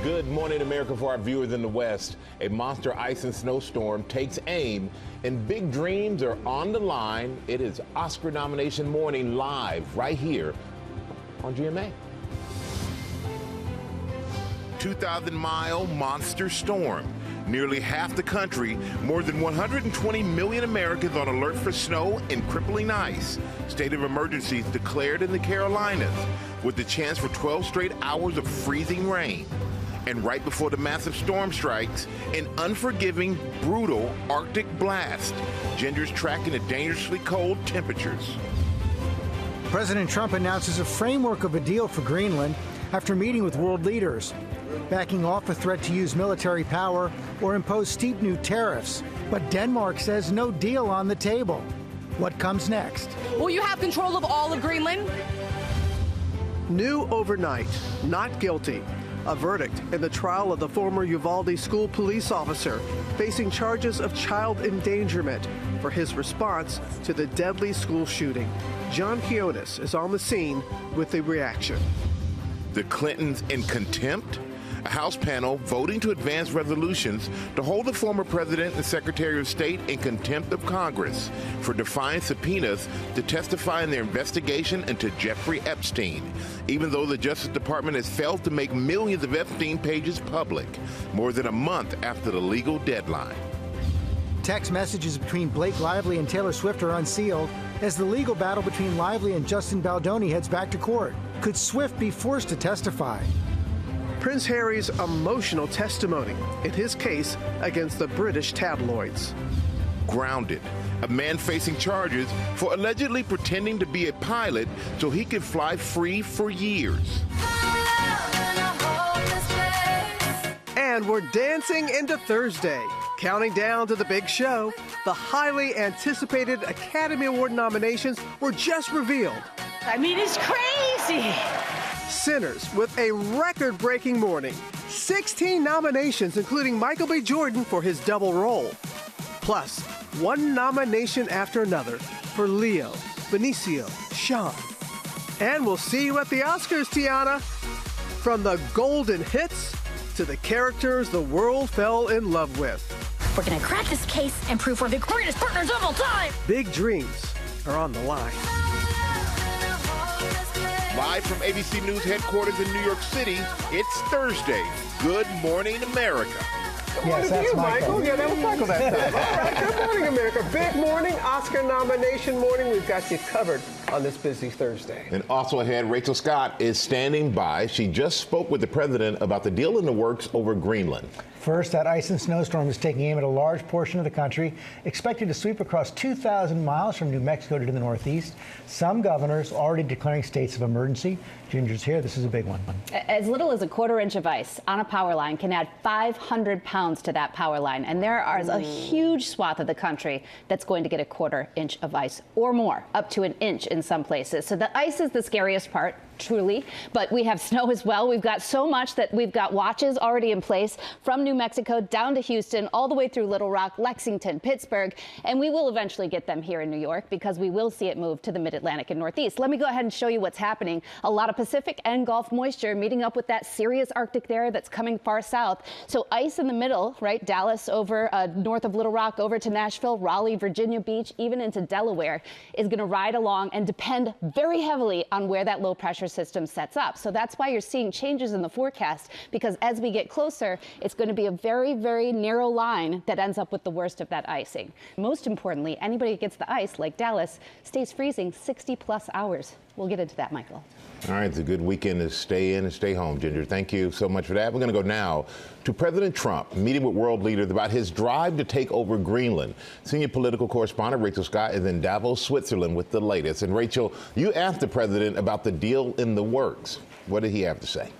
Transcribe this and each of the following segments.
Good morning, America. For our viewers in the West, a monster ice and snowstorm takes aim, and big dreams are on the line. It is Oscar nomination morning live right here on GMA. 2,000-mile monster storm. Nearly half the country, more than 120 million Americans on alert for snow and crippling ice. State of emergencies declared in the Carolinas, with the chance for 12 straight hours of freezing rain. And right before the massive storm strikes, an unforgiving, brutal Arctic blast. Genders tracking the dangerously cold temperatures. President Trump announces a framework of a deal for Greenland after meeting with world leaders, backing off a threat to use military power or impose steep new tariffs. But Denmark says no deal on the table. What comes next? Will you have control of all of Greenland? New overnight, not guilty. A verdict in the trial of the former Uvalde school police officer facing charges of child endangerment for his response to the deadly school shooting. John Quiones is on the scene with the reaction. The Clintons in contempt? A House panel voting to advance resolutions to hold the former president and Secretary of State in contempt of Congress for defying subpoenas to testify in their investigation into Jeffrey Epstein, even though the Justice Department has failed to make millions of Epstein pages public, more than a month after the legal deadline. Text messages between Blake Lively and Taylor Swift are unsealed as the legal battle between Lively and Justin Baldoni heads back to court. Could Swift be forced to testify? Prince Harry's emotional testimony in his case against the British tabloids. Grounded, a man facing charges for allegedly pretending to be a pilot so he could fly free for years. And we're dancing into Thursday, counting down to the big show. The highly anticipated Academy Award nominations were just revealed. I mean, it's crazy. Sinners with a record-breaking morning. 16 nominations, including Michael B. Jordan for his double role. Plus, one nomination after another for Leo, Benicio, Sean. And we'll see you at the Oscars, Tiana. From the golden hits to the characters the world fell in love with. We're gonna crack this case and prove we're the greatest partners of all time. Big dreams are on the line. Live from ABC News headquarters in New York City, it's Thursday. Good morning, America. Good morning to you, Michael. Yeah, that was Michael that time. All right, good morning, America. Big morning, Oscar nomination morning. We've got you covered on this busy Thursday. And also ahead, Rachel Scott is standing by. She just spoke with the president about the deal in the works over Greenland. First, that ice and snowstorm is taking aim at a large portion of the country, expected to sweep across 2,000 miles from New Mexico to the northeast. Some governors already declaring states of emergency. Ginger's here. This is a big one. As little as a quarter-inch of ice on a power line can add 500 pounds to that power line. And there is a huge swath of the country that's going to get a quarter-inch of ice or more, up to an inch in some places. So the ice is the scariest part, truly, but we have snow as well. We've got so much that we've got watches already in place from New Mexico down to Houston, all the way through Little Rock, Lexington, Pittsburgh, and we will eventually get them here in New York because we will see it move to the Mid-Atlantic and Northeast. Let me go ahead and show you what's happening. A lot of Pacific and Gulf moisture meeting up with that serious Arctic there that's coming far south. So ice in the middle, right? Dallas over north of Little Rock over to Nashville, Raleigh, Virginia Beach, even into Delaware is going to ride along and depend very heavily on where that low pressure system sets up. So that's why you're seeing changes in the forecast, because as we get closer, it's going to be a very, very narrow line that ends up with the worst of that icing. Most importantly, anybody who gets the ice, like Dallas, stays freezing 60+ hours. We'll get into that, Michael. All right, it's a good weekend to stay in and stay home, Ginger. Thank you so much for that. We're going to go now to President Trump meeting with world leaders about his drive to take over Greenland. Senior political correspondent Rachel Scott is in Davos, Switzerland with the latest. And Rachel, you asked the president about the deal in the works. What did he have to say?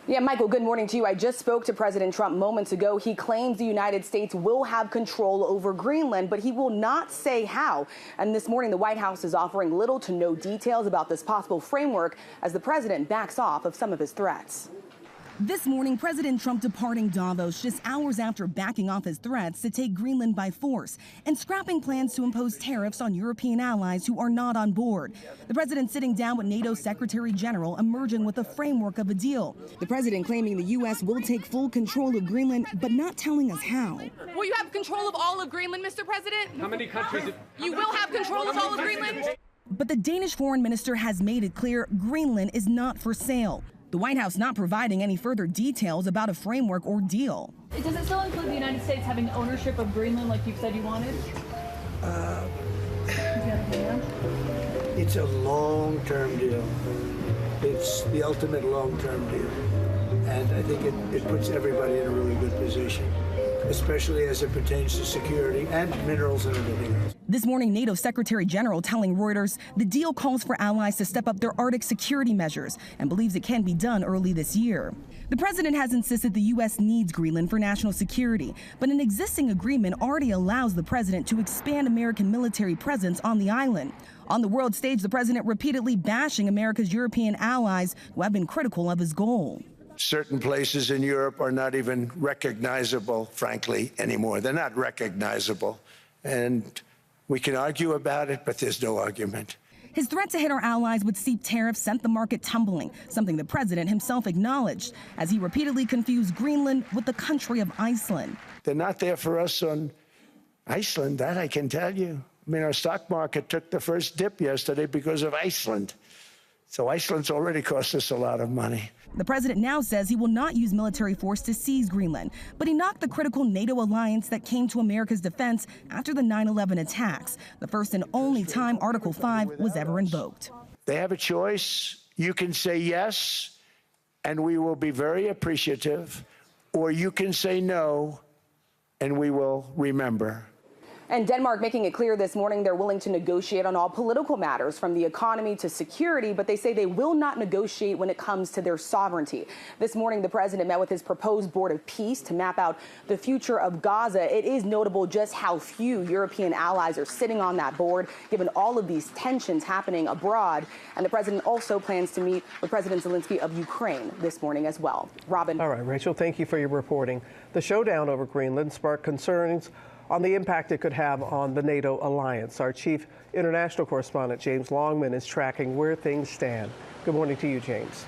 Yeah, Michael, good morning to you. I just spoke to President Trump moments ago. He claims the United States will have control over Greenland, but he will not say how. And this morning, the White House is offering little to no details about this possible framework as the president backs off of some of his threats. This morning, President Trump departing Davos just hours after backing off his threats to take Greenland by force and scrapping plans to impose tariffs on European allies who are not on board. The president sitting down with NATO Secretary General, emerging with a framework of a deal. The president claiming the U.S. will take full control of Greenland, but not telling us how. Will you have control of all of Greenland, Mr. President? How many countries? You will have control of all of Greenland? But the Danish foreign minister has made it clear Greenland is not for sale. The White House not providing any further details about a framework or deal. Does it still include the United States having ownership of Greenland like you said you wanted? It's a long-term deal. It's the ultimate long-term deal. And I think it puts everybody in a really good position, especially as it pertains to security and minerals and everything else. This morning, NATO Secretary General telling Reuters the deal calls for allies to step up their Arctic security measures and believes it can be done early this year. The president has insisted the U.S. needs Greenland for national security, but an existing agreement already allows the president to expand American military presence on the island. On the world stage, the president repeatedly bashing America's European allies who have been critical of his goal. Certain places in Europe are not even recognizable, frankly, anymore. They're not recognizable. And we can argue about it, but there's no argument. His threat to hit our allies with steep tariffs sent the market tumbling, something the president himself acknowledged as he repeatedly confused Greenland with the country of Iceland. They're not there for us on Iceland, that I can tell you. I mean, our stock market took the first dip yesterday because of Iceland. So Iceland's already cost us a lot of money. The president now says he will not use military force to seize Greenland, but he knocked the critical NATO alliance that came to America's defense after the 9/11 attacks, the first and only time Article 5 was ever invoked. They have a choice. You can say yes, and we will be very appreciative, or you can say no, and we will remember. And Denmark making it clear this morning they're willing to negotiate on all political matters, from the economy to security, but they say they will not negotiate when it comes to their sovereignty. This morning, the president met with his proposed board of peace to map out the future of Gaza. It is notable just how few European allies are sitting on that board, given all of these tensions happening abroad. And the president also plans to meet with President Zelensky of Ukraine this morning as well. Robin. All right, Rachel, thank you for your reporting. The showdown over Greenland sparked concerns on the impact it could have on the NATO alliance. Our chief international correspondent, James Longman, is tracking where things stand. Good morning to you, James.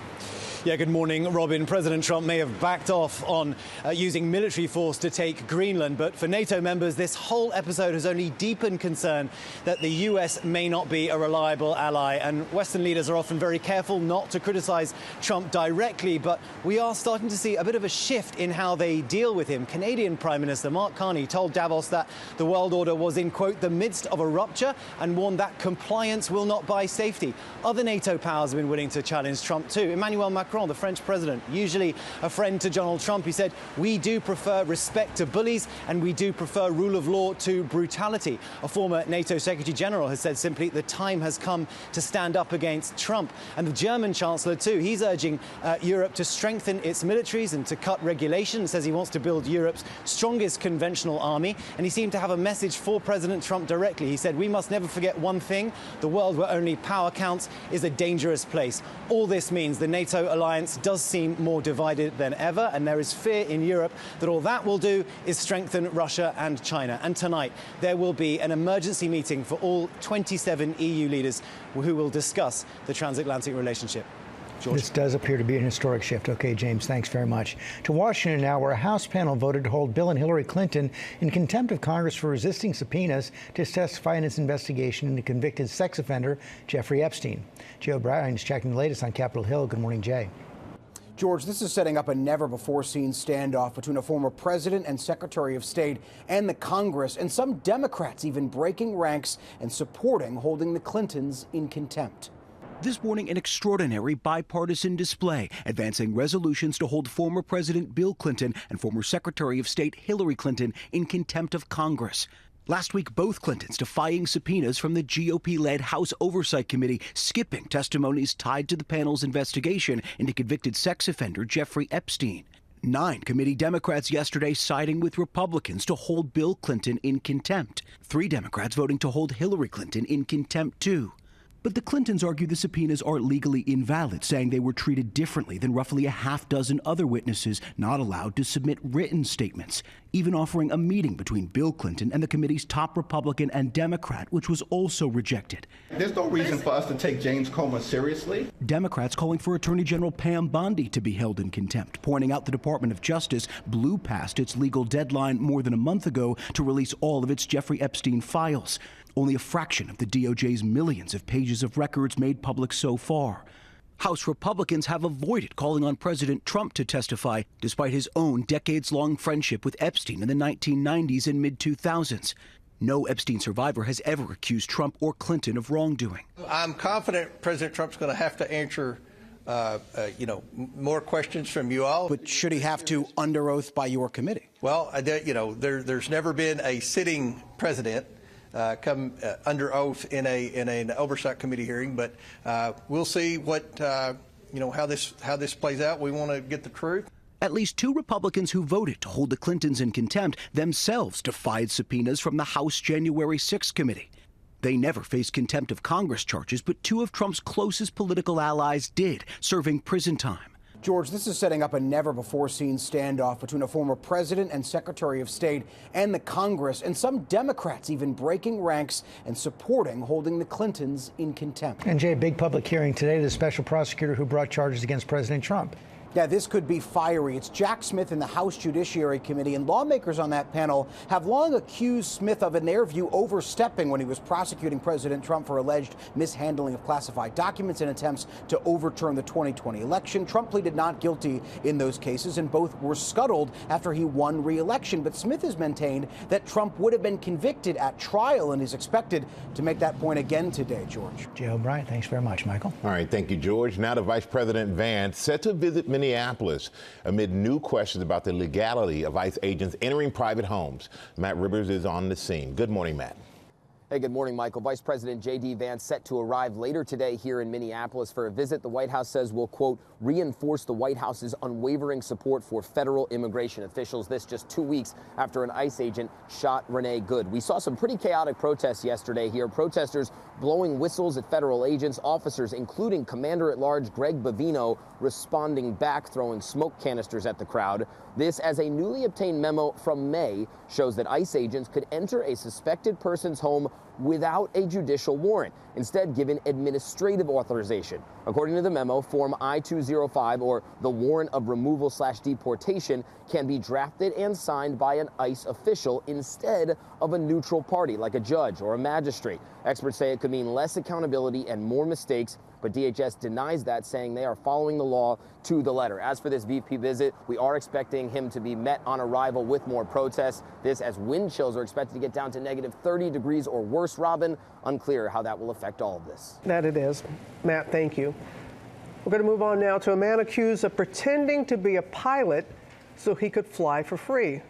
Yeah, good morning, Robin. President Trump may have backed off on using military force to take Greenland, but for NATO members, this whole episode has only deepened concern that the U.S. may not be a reliable ally. And Western leaders are often very careful not to criticize Trump directly, but we are starting to see a bit of a shift in how they deal with him. Canadian Prime Minister Mark Carney told Davos that the world order was in, quote, the midst of a rupture, and warned that compliance will not buy safety. Other NATO powers have been willing to challenge Trump too. Emmanuel Macron, the French president, usually a friend to Donald Trump, he said, we do prefer respect to bullies and we do prefer rule of law to brutality. A former NATO Secretary General has said simply the time has come to stand up against Trump. And the German Chancellor too, he's urging Europe to strengthen its militaries and to cut regulation, says he wants to build Europe's strongest conventional army. And he seemed to have a message for President Trump directly. He said, we must never forget one thing, the world where only power counts is a dangerous place. All this means the NATO alliance does seem more divided than ever, and there is fear in Europe that all that will do is strengthen Russia and China. And tonight there will be an emergency meeting for all 27 EU leaders who will discuss the transatlantic relationship. George. This does appear to be an historic shift. Okay, James, thanks very much. To Washington now, where a House panel voted to hold Bill and Hillary Clinton in contempt of Congress for resisting subpoenas to testify in its investigation into convicted sex offender Jeffrey Epstein. Jay O'Brien is checking the latest on Capitol Hill. Good morning, Jay. George, this is setting up a never-before-seen standoff between a former president and secretary of state and the Congress, and some Democrats even breaking ranks and supporting holding the Clintons in contempt. This morning, an extraordinary bipartisan display, advancing resolutions to hold former President Bill Clinton and former Secretary of State Hillary Clinton in contempt of Congress. Last week, both Clintons defying subpoenas from the GOP-led House Oversight Committee, skipping testimonies tied to the panel's investigation into convicted sex offender Jeffrey Epstein. 9 committee Democrats yesterday siding with Republicans to hold Bill Clinton in contempt. 3 Democrats voting to hold Hillary Clinton in contempt, too. But the Clintons argue the subpoenas are legally invalid, saying they were treated differently than roughly a half dozen other witnesses not allowed to submit written statements, even offering a meeting between Bill Clinton and the committee's top Republican and Democrat, which was also rejected. There's no reason for us to take James Comer seriously. Democrats calling for Attorney General Pam Bondi to be held in contempt, pointing out the Department of Justice blew past its legal deadline more than a month ago to release all of its Jeffrey Epstein files. Only a fraction of the DOJ's millions of pages of records made public so far. House Republicans have avoided calling on President Trump to testify, despite his own decades-long friendship with Epstein in the 1990s and mid-2000s. No Epstein survivor has ever accused Trump or Clinton of wrongdoing. I'm confident President Trump's going to have to answer more questions from you all. But should he have to under oath by your committee? Well, there's never been a sitting president come under oath in an oversight committee hearing, but we'll see what how this plays out. We want to get the truth. At least two Republicans who voted to hold the Clintons in contempt themselves defied subpoenas from the House January 6 committee. They never faced contempt of Congress charges, but two of Trump's closest political allies did, serving prison time. George, this is setting up a never-before-seen standoff between a former president and secretary of state and the Congress, and some Democrats even breaking ranks and supporting holding the Clintons in contempt. And Jay, big public hearing today to the special prosecutor who brought charges against President Trump. Yeah, this could be fiery. It's Jack Smith in the House Judiciary Committee, and lawmakers on that panel have long accused Smith of, in their view, overstepping when he was prosecuting President Trump for alleged mishandling of classified documents and attempts to overturn the 2020 election. Trump pleaded not guilty in those cases, and both were scuttled after he won re-election. But Smith has maintained that Trump would have been convicted at trial and is expected to make that point again today, George. Jay O'Brien, thanks very much, Michael. All right, thank you, George. Now to Vice President Vance, set to visit Minneapolis amid new questions about the legality of ICE agents entering private homes. Matt Rivers is on the scene. Good morning, Matt. Hey, good morning, Michael. Vice President J.D. Vance set to arrive later today here in Minneapolis for a visit the White House says will, quote, reinforce the White House's unwavering support for federal immigration officials. This just 2 weeks after an ICE agent shot Renee Good. We saw some pretty chaotic protests yesterday here. Protesters blowing whistles at federal agents, officers, including Commander-at-Large Greg Bavino, responding back, throwing smoke canisters at the crowd. This, as a newly obtained memo from May, shows that ICE agents could enter a suspected person's home without a judicial warrant, instead given administrative authorization. According to the memo, Form I-205, or the warrant of removal/deportation, can be drafted and signed by an ICE official instead of a neutral party like a judge or a magistrate. Experts say it could mean less accountability and more mistakes, but DHS denies that, saying they are following the law to the letter. As for this VP visit, we are expecting him to be met on arrival with more protests. This as wind chills are expected to get down to negative 30 degrees or worse, Robin. Unclear how that will affect all of this. That it is. Matt, thank you. We're going to move on now to a man accused of pretending to be a pilot so he could fly for free.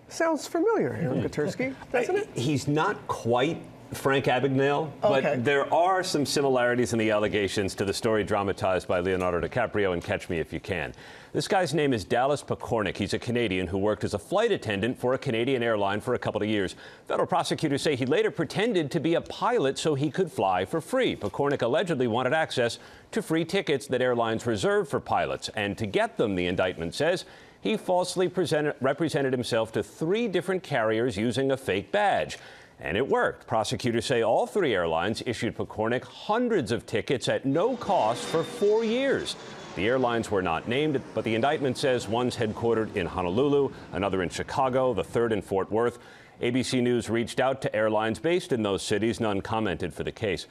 Sounds familiar, Aaron Katersky, doesn't it? He's not quite Frank Abagnale, but there are some similarities in the allegations to the story dramatized by Leonardo DiCaprio in Catch Me If You Can. This guy's name is Dallas Pakornik. He's a Canadian who worked as a flight attendant for a Canadian airline for a couple of years. Federal prosecutors say he later pretended to be a pilot so he could fly for free. Pakornik allegedly wanted access to free tickets that airlines reserve for pilots. And to get them, the indictment says, he falsely represented himself to 3 different carriers using a fake badge. And it worked. Prosecutors say all 3 airlines issued Pakornik hundreds of tickets at no cost for 4 years. The airlines were not named, but the indictment says one's headquartered in Honolulu, another in Chicago, the third in Fort Worth. ABC News reached out to airlines based in those cities. None commented for the case.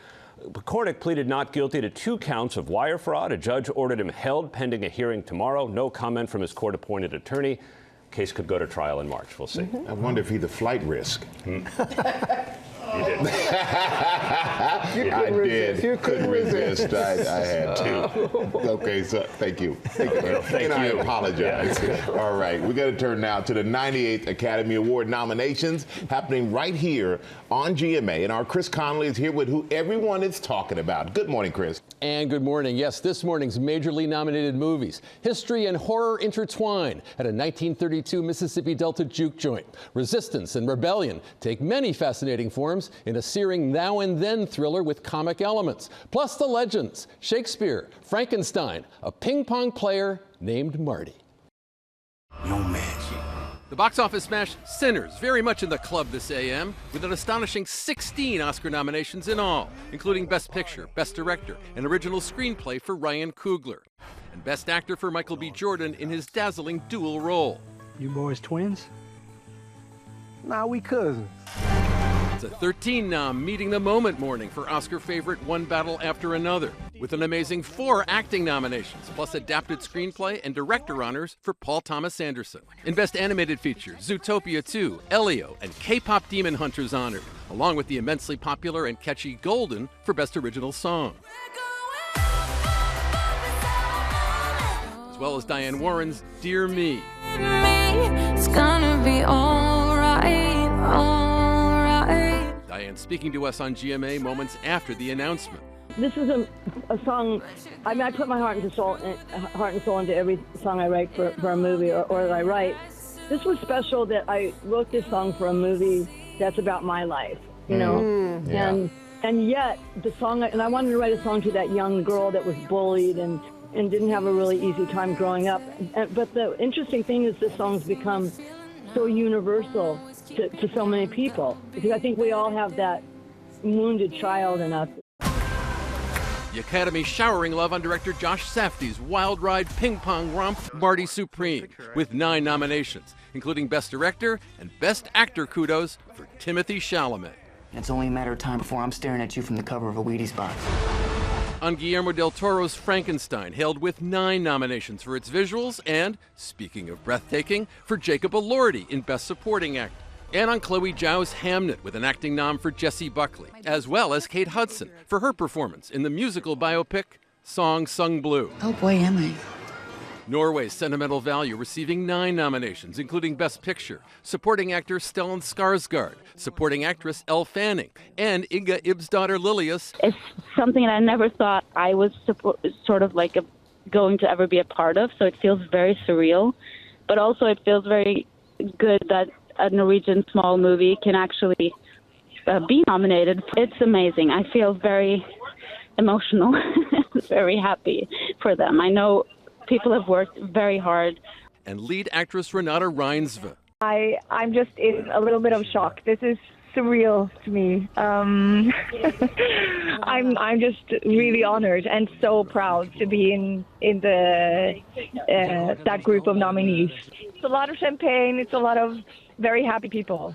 Pakornik pleaded not guilty to 2 counts of wire fraud. A judge ordered him held pending a hearing tomorrow. No comment from his court-appointed attorney. Case could go to trial in March. We'll see. I wonder if he's a flight risk. You did. I did. You couldn't resist. I had to. Okay, so thank you. And I apologize. All right, we got to turn now to the 98th Academy Award nominations happening right here on GMA. And our Chris Connolly is here with who everyone is talking about. Good morning, Chris. And good morning. Yes, this morning's majorly nominated movies. History and horror intertwine at a 1932 Mississippi Delta juke joint. Resistance and rebellion take many fascinating forms in a searing Now and now-and-then thriller with comic elements. Plus the legends, Shakespeare, Frankenstein, a ping-pong player named Marty. No magic. The box office smash Sinners, very much in the club this AM, with an astonishing 16 Oscar nominations in all, including Best Picture, Best Director, and Original Screenplay for Ryan Coogler, and Best Actor for Michael B. Jordan in his dazzling dual role. You boys twins? Nah, we cousins. It's a 13-nom meeting the moment morning for Oscar favorite One Battle After Another, with an amazing 4 acting nominations, plus adapted screenplay and director honors for Paul Thomas Anderson. In Best Animated Feature, Zootopia 2, Elio, and K-pop Demon Hunters honored, along with the immensely popular and catchy Golden for Best Original Song. As well as Diane Warren's Dear Me. It's gonna be alright, alright. Diane speaking to us on GMA moments after the announcement. This is a song. I mean, I put my heart and soul into every song I write for a movie or that I write. This was special that I wrote this song for a movie that's about my life, you know. Yeah. And yet the song, and I wanted to write a song to that young girl that was bullied and didn't have a really easy time growing up. But the interesting thing is this song's become so universal to so many people, because I think we all have that wounded child in us. The Academy showering love on director Josh Safdie's wild ride ping pong romp Marty Supreme, with 9 nominations, including Best Director and Best Actor kudos for Timothy Chalamet. It's only a matter of time before I'm staring at you from the cover of a Wheaties box. On Guillermo del Toro's Frankenstein, hailed with 9 nominations for its visuals and, speaking of breathtaking, for Jacob Elordi in Best Supporting Actor. And on Chloe Zhao's Hamnet with an acting nom for Jessie Buckley, as well as Kate Hudson for her performance in the musical biopic Song Sung Blue. Oh boy, am I. Norway's Sentimental Value receiving 9 nominations, including Best Picture, Supporting Actor Stellan Skarsgård, Supporting Actress Elle Fanning, and Inga Ibsdottir Lilius. It's something that I never thought I was sort of like going to ever be a part of, so it feels very surreal. But also it feels very good that a Norwegian small movie can actually be nominated. It's amazing. I feel very emotional, very happy for them. I know people have worked very hard. And lead actress Renate Reinsve. I'm just in a little bit of shock. This is surreal to me. I'm just really honored and so proud to be in the that group of nominees. It's a lot of champagne. It's a lot of very happy people.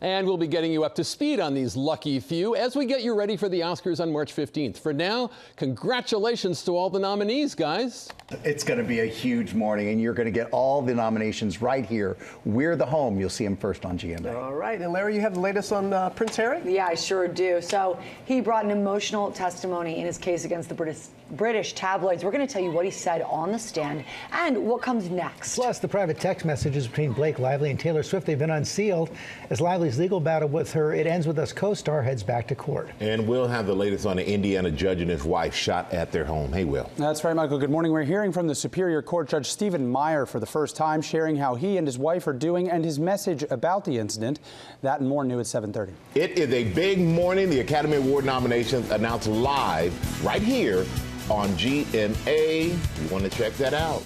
And we'll be getting you up to speed on these lucky few as we get you ready for the Oscars on March 15th. For now, congratulations to all the nominees, guys. It's going to be a huge morning, and you're going to get all the nominations right here. We're the home. You'll see them first on GMA. All right. And Larry, you have the latest on Prince Harry? Yeah, I sure do. So he brought an emotional testimony in his case against the British tabloids. We're going to tell you what he said on the stand and what comes next. Plus, the private text messages between Blake Lively and Taylor Swift, they've been unsealed. As Lively's legal battle with her, It Ends With Us co-star heads back to court. And we'll have the latest on an Indiana judge and his wife shot at their home. Hey, Will. That's right, Michael. Good morning. We're hearing from the Superior Court Judge Stephen Meyer for the first time, sharing how he and his wife are doing and his message about the incident. That and more new at 7:30. It is a big morning. The Academy Award nominations announced live right here on GMA. You want to check that out.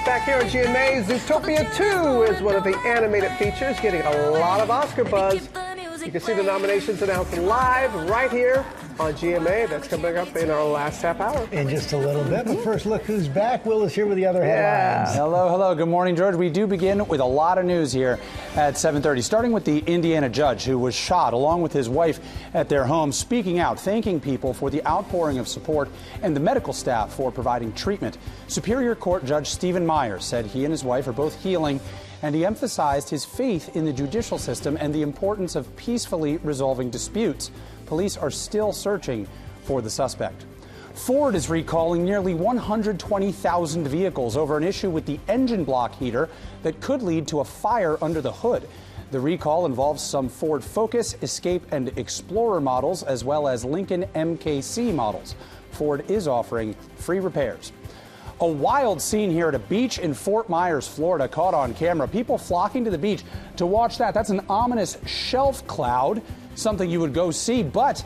Back here on GMA, Zootopia 2 is one of the animated features getting a lot of Oscar buzz. You can see the nominations announced live right here on GMA. That's coming up in our last half hour. In just a little bit, but first look who's back. Will is here with the other headlines. Hello, hello. Good morning, George. We do begin with a lot of news here at 7:30, starting with the Indiana judge who was shot along with his wife at their home, speaking out, thanking people for the outpouring of support and the medical staff for providing treatment. Superior Court Judge Stephen Meyer said he and his wife are both healing, and he emphasized his faith in the judicial system and the importance of peacefully resolving disputes. Police are still searching for the suspect. Ford is recalling nearly 120,000 vehicles over an issue with the engine block heater that could lead to a fire under the hood. The recall involves some Ford Focus, Escape, and Explorer models, as well as Lincoln MKC models. Ford is offering free repairs. A wild scene here at a beach in Fort Myers, Florida, caught on camera. People flocking to the beach to watch that. That's an ominous shelf cloud, something you would go see, but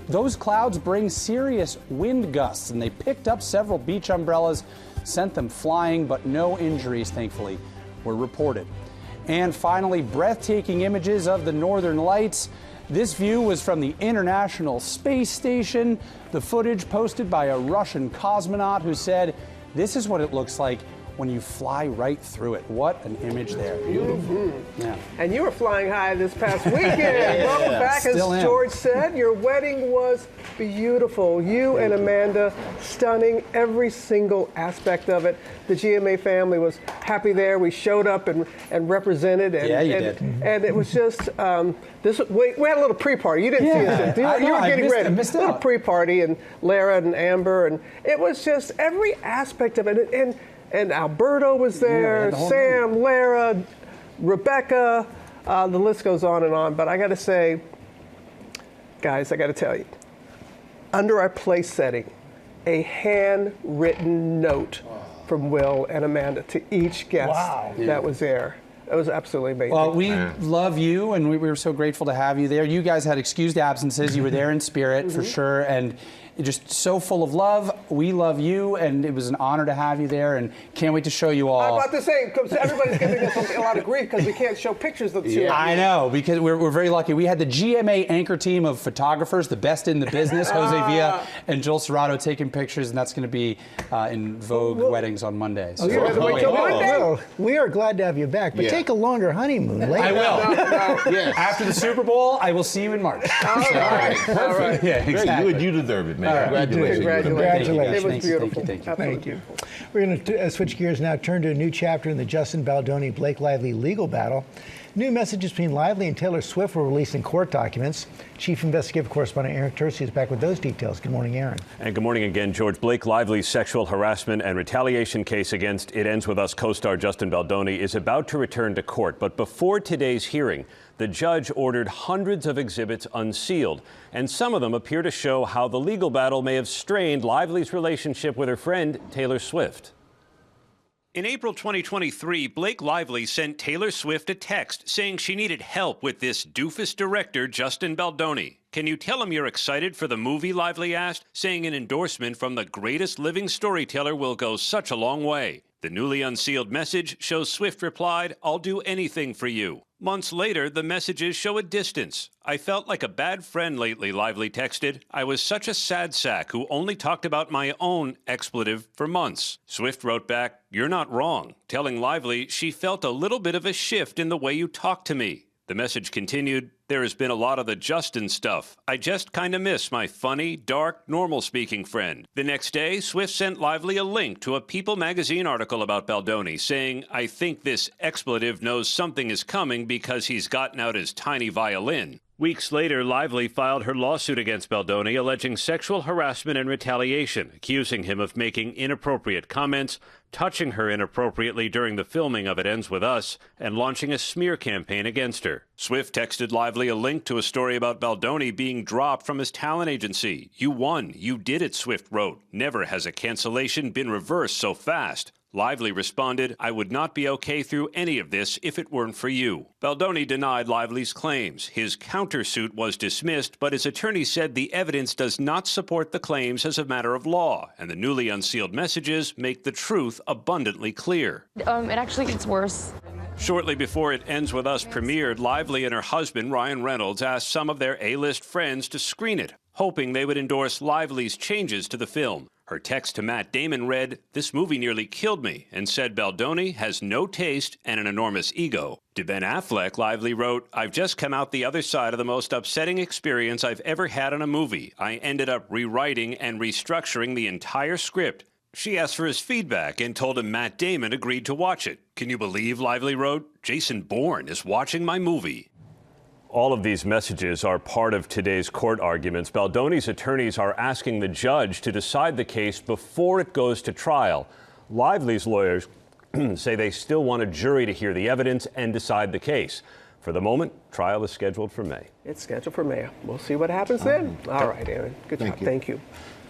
those clouds bring serious wind gusts, and they picked up several beach umbrellas, sent them flying, but no injuries, thankfully, were reported. And finally, breathtaking images of the Northern Lights. This view was from the International Space Station. The footage posted by a Russian cosmonaut who said, "This is what it looks like when you fly right through it." What an image there. Beautiful. Yeah. And you were flying high this past weekend. Welcome back. As George said, your wedding was beautiful. You and Amanda, stunning, every single aspect of it. The GMA family was happy there. We showed up and represented. And, you did. And it was just, we had a little pre-party. You didn't see us. You were getting ready. I missed a little out. pre-party, and Lara and Amber, and it was just every aspect of it. And Alberto was there, Sam, Lara, Rebecca, the list goes on and on. But I got to say, guys, I got to tell you, under our place setting, a handwritten note from Will and Amanda to each guest that was there. It was absolutely amazing. Well, we love you, and we were so grateful to have you there. You guys had excused absences. You were there in spirit, for sure, and just so full of love. We love you, and it was an honor to have you there, and can't wait to show you all. I'm about to say, because everybody's giving us a lot of grief because we can't show pictures of the two. I know, because we're very lucky. We had the GMA anchor team of photographers, the best in the business, Jose Villa and Joel Serrato taking pictures, and that's going to be in Vogue weddings on Monday. So. Well, we are glad to have you back, but take a longer honeymoon later. I will. After the Super Bowl, I will see you in March. All right. Perfect. Yeah, exactly. You deserve it, man. Congratulations. It was beautiful. Thank you. We're going to switch gears now, turn to a new chapter in the Justin Baldoni-Blake Lively legal battle. New messages between Lively and Taylor Swift were released in court documents. Chief Investigative Correspondent Aaron Tercy is back with those details. Good morning, Aaron. And good morning again, George. Blake Lively's sexual harassment and retaliation case against It Ends With Us co-star Justin Baldoni is about to return to court. But before today's hearing, the judge ordered hundreds of exhibits unsealed, and some of them appear to show how the legal battle may have strained Lively's relationship with her friend Taylor Swift. In April 2023, Blake Lively sent Taylor Swift a text saying she needed help with this doofus director, Justin Baldoni. "Can you tell him you're excited for the movie?" Lively asked, saying an endorsement from the greatest living storyteller will go such a long way. The newly unsealed message shows Swift replied, "I'll do anything for you." Months later, the messages show a distance. "I felt like a bad friend lately," Lively texted. "I was such a sad sack who only talked about my own expletive for months." Swift wrote back, "You're not wrong," telling Lively she felt a little bit of a shift in the way you talk to me. The message continued, "There has been a lot of the Justin stuff. I just kind of miss my funny, dark, normal-speaking friend." The next day, Swift sent Lively a link to a People magazine article about Baldoni, saying, "I think this expletive knows something is coming because he's gotten out his tiny violin." Weeks later, Lively filed her lawsuit against Baldoni, alleging sexual harassment and retaliation, accusing him of making inappropriate comments, touching her inappropriately during the filming of It Ends With Us, and launching a smear campaign against her. Swift texted Lively a link to a story about Baldoni being dropped from his talent agency. "You won. You did it," Swift wrote. "Never has a cancellation been reversed so fast." Lively responded, "I would not be okay through any of this if it weren't for you." Baldoni denied Lively's claims. His countersuit was dismissed, but his attorney said the evidence does not support the claims as a matter of law, and the newly unsealed messages make the truth abundantly clear. It actually gets worse. Shortly before It Ends With Us premiered, Lively and her husband, Ryan Reynolds, asked some of their A-list friends to screen it, hoping they would endorse Lively's changes to the film. Her text to Matt Damon read, "This movie nearly killed me," and said Baldoni has no taste and an enormous ego. To Ben Affleck, Lively wrote, "I've just come out the other side of the most upsetting experience I've ever had on a movie. I ended up rewriting and restructuring the entire script." She asked for his feedback and told him Matt Damon agreed to watch it. "Can you believe," Lively wrote, "Jason Bourne is watching my movie." All of these messages are part of today's court arguments. Baldoni's attorneys are asking the judge to decide the case before it goes to trial. Lively's lawyers say they still want a jury to hear the evidence and decide the case. For the moment, trial is scheduled for May. It's scheduled for May. We'll see what happens then. All right, Aaron. Good job. Thank you.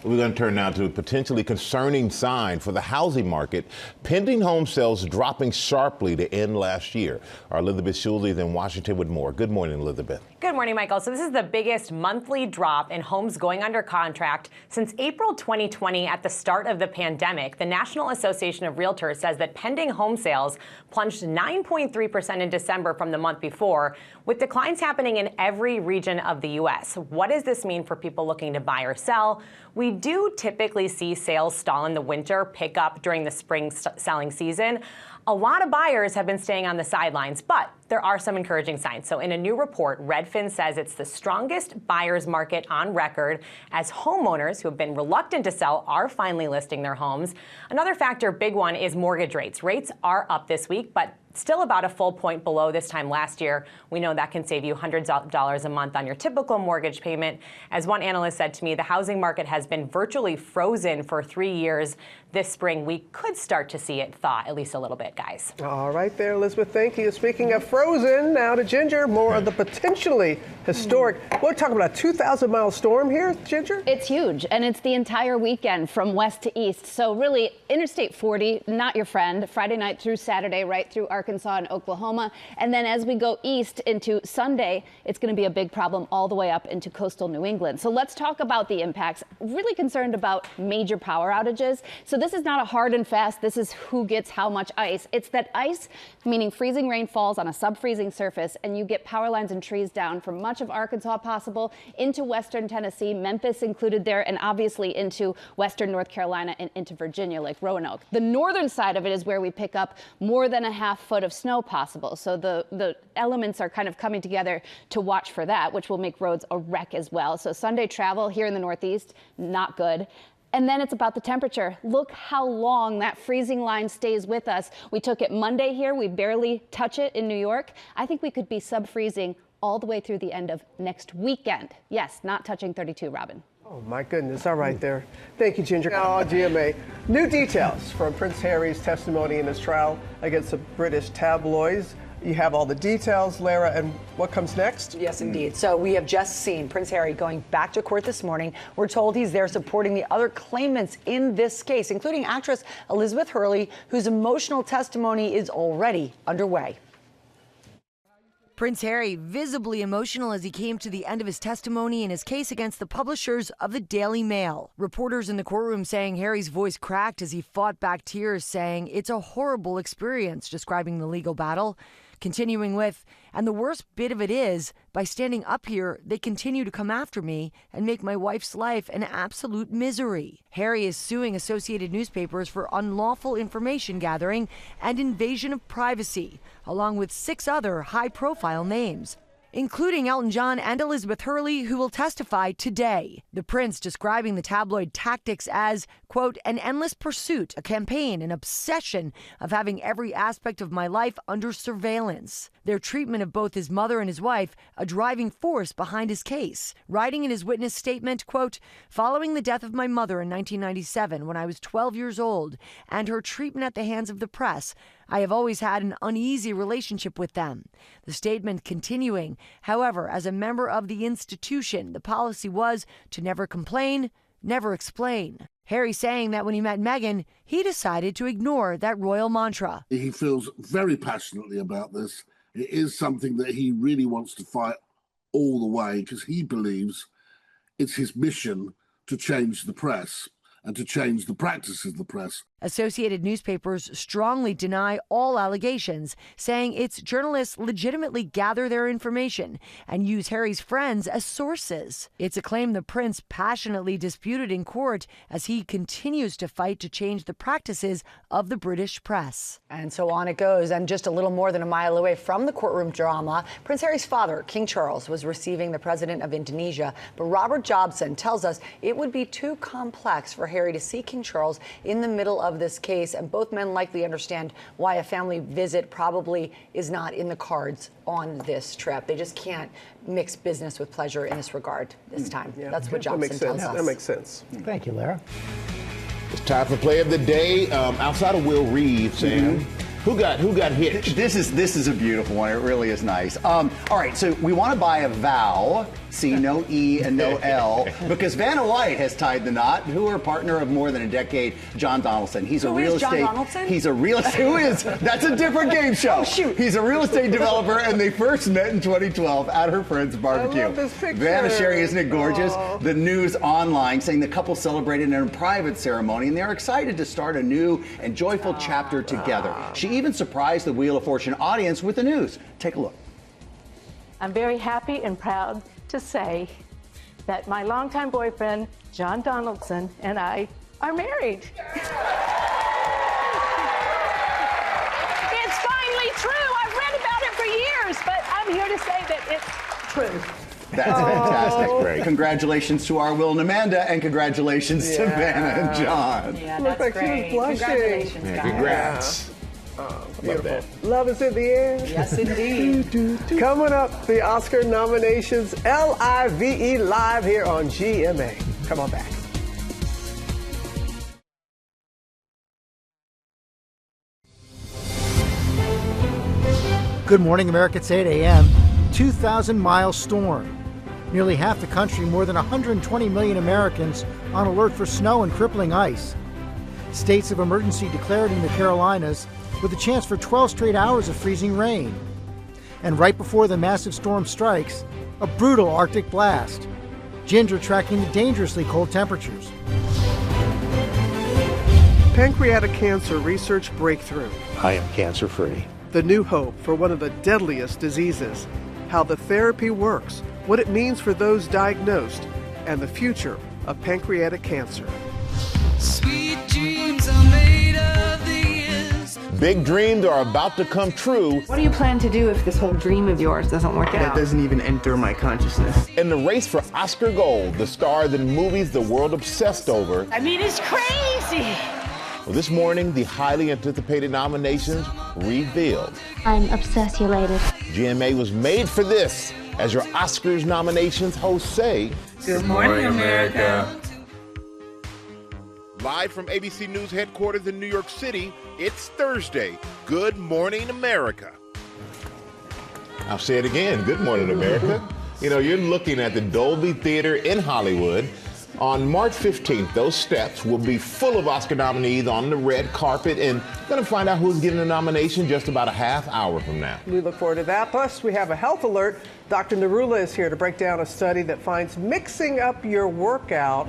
We're going to turn now to a potentially concerning sign for the housing market. Pending home sales dropping sharply to end last year. Our Elizabeth Schulze is in Washington with more. Good morning, Elizabeth. Good morning, Michael. So this is the biggest monthly drop in homes going under contract since April 2020 at the start of the pandemic. The National Association of Realtors says that pending home sales plunged 9.3% in December from the month before, with declines happening in every region of the U.S. What does this mean for people looking to buy or sell? We do typically see sales stall in the winter, pick up during the spring selling season. A lot of buyers have been staying on the sidelines, but there are some encouraging signs. So in a new report, Redfin says it's the strongest buyer's market on record as homeowners who have been reluctant to sell are finally listing their homes. Another factor, big one, is mortgage rates. Rates are up this week, but still about a full point below this time last year. We know that can save you hundreds of dollars a month on your typical mortgage payment. As one analyst said to me, the housing market has been virtually frozen for 3 years. This spring, we could start to see it thaw at least a little bit, guys. All right there, Elizabeth. Thank you. Speaking of frozen, now to Ginger, more of the potentially historic. We're talking about a 2,000-mile storm here, Ginger? It's huge, and it's the entire weekend from west to east. So really, Interstate 40, not your friend, Friday night through Saturday, right through Arkansas and Oklahoma. And then as we go east into Sunday, it's going to be a big problem all the way up into coastal New England. So let's talk about the impacts. Really concerned about major power outages. So this is not a hard and fast, this is who gets how much ice. It's that ice, meaning freezing rain falls on a sub-freezing surface, and you get power lines and trees down from much of Arkansas possible into western Tennessee, Memphis included there, and obviously into western North Carolina and into Virginia, like Roanoke. The northern side of it is where we pick up more than a half foot of snow possible. So the elements are kind of coming together to watch for that, which will make roads a wreck as well. So Sunday travel here in the Northeast, not good. And then it's about the temperature. Look how long that freezing line stays with us. We took it Monday here. We barely touch it in New York. I think we could be sub-freezing all the way through the end of next weekend. Yes, not touching 32, Robin. Oh, my goodness. All right there. Thank you, Ginger. Now, GMA. New details from Prince Harry's testimony in his trial against the British tabloids. You have all the details, Lara, and what comes next? Yes, indeed. So we have just seen Prince Harry going back to court this morning. We're told he's there supporting the other claimants in this case, including actress Elizabeth Hurley, whose emotional testimony is already underway. Prince Harry visibly emotional as he came to the end of his testimony in his case against the publishers of the Daily Mail. Reporters in the courtroom saying Harry's voice cracked as he fought back tears, saying it's a horrible experience, describing the legal battle. Continuing with, and the worst bit of it is, by standing up here, they continue to come after me and make my wife's life an absolute misery. Harry is suing Associated Newspapers for unlawful information gathering and invasion of privacy, along with 6 other high-profile names, including Elton John and Elizabeth Hurley, who will testify today. The prince describing the tabloid tactics as, quote, an endless pursuit, a campaign, an obsession of having every aspect of my life under surveillance. Their treatment of both his mother and his wife, a driving force behind his case. Writing in his witness statement, quote, following the death of my mother in 1997 when I was 12 years old and her treatment at the hands of the press, I have always had an uneasy relationship with them. The statement continuing, however, as a member of the institution, the policy was to never complain, never explain. Harry saying that when he met Meghan, he decided to ignore that royal mantra. He feels very passionately about this. It is something that he really wants to fight all the way because he believes it's his mission to change the press and to change the practices of the press. Associated Newspapers strongly deny all allegations, saying its journalists legitimately gather their information and use Harry's friends as sources. It's a claim the prince passionately disputed in court as he continues to fight to change the practices of the British press. And so on it goes. And just a little more than a mile away from the courtroom drama, Prince Harry's father, King Charles, was receiving the president of Indonesia. But Robert Jobson tells us it would be too complex for Harry to see King Charles in the middle of this case, and both men likely understand why a family visit probably is not in the cards on this trip. They just can't mix business with pleasure in this regard this time. Yeah. That's what Jobson tells us. That makes sense. Thank you, Lara. It's time for play of the day. Outside of Will Reed, Sam, Who got hitched? This is a beautiful one. It really is nice. All right, so we want to buy a vow. See, no E and no L, because Vanna White has tied the knot. Who are a partner of more than a decade, John Donaldson. He's a real estate. John Donaldson? He's a real estate. Who is? That's a different game show. Oh, shoot. He's a real estate developer, and they first met in 2012 at her friend's barbecue. I love this picture. Vanna sharing, isn't it gorgeous? Aww. The news online saying the couple celebrated in a private ceremony, and they're excited to start a new and joyful chapter together. She even surprised the Wheel of Fortune audience with the news. Take a look. I'm very happy and proud to say that my longtime boyfriend, John Donaldson, and I are married. It's finally true. I've read about it for years, but I'm here to say that it's true. That's fantastic. Great. Congratulations to our Will and Amanda, and congratulations to Vanna and John. Yeah, Look that's like she was great. blushing. Congratulations, Yeah, guys. congrats. Oh, Love beautiful. that. Love is in the air. Yes, indeed. Coming up, the Oscar nominations, LIVE live here on GMA. Come on back. Good morning, America. It's 8 a.m. 2,000-mile storm. Nearly half the country, more than 120 million Americans, on alert for snow and crippling ice. States of emergency declared in the Carolinas, with a chance for 12 straight hours of freezing rain. And right before the massive storm strikes, a brutal Arctic blast. Ginger tracking the dangerously cold temperatures. Pancreatic cancer research breakthrough. I am cancer-free. The new hope for one of the deadliest diseases. How the therapy works, what it means for those diagnosed, and the future of pancreatic cancer. Sweet dreams are made of these. Big dreams are about to come true. What do you plan to do if this whole dream of yours doesn't work out? That doesn't even enter my consciousness. In the race for Oscar Gold, the star of the movies the world obsessed over. I mean, it's crazy. Well, this morning, the highly anticipated nominations revealed. I'm obsessulated. GMA was made for this. As your Oscars nominations hosts say, Good morning, America. Live from ABC News headquarters in New York City, it's Thursday. Good morning, America. I'll say it again. Good morning, America. You know, you're looking at the Dolby Theater in Hollywood. On March 15th, those steps will be full of Oscar nominees on the red carpet, and we're going to find out who's getting a nomination just about a half hour from now. We look forward to that. Plus, we have a health alert. Dr. Narula is here to break down a study that finds mixing up your workout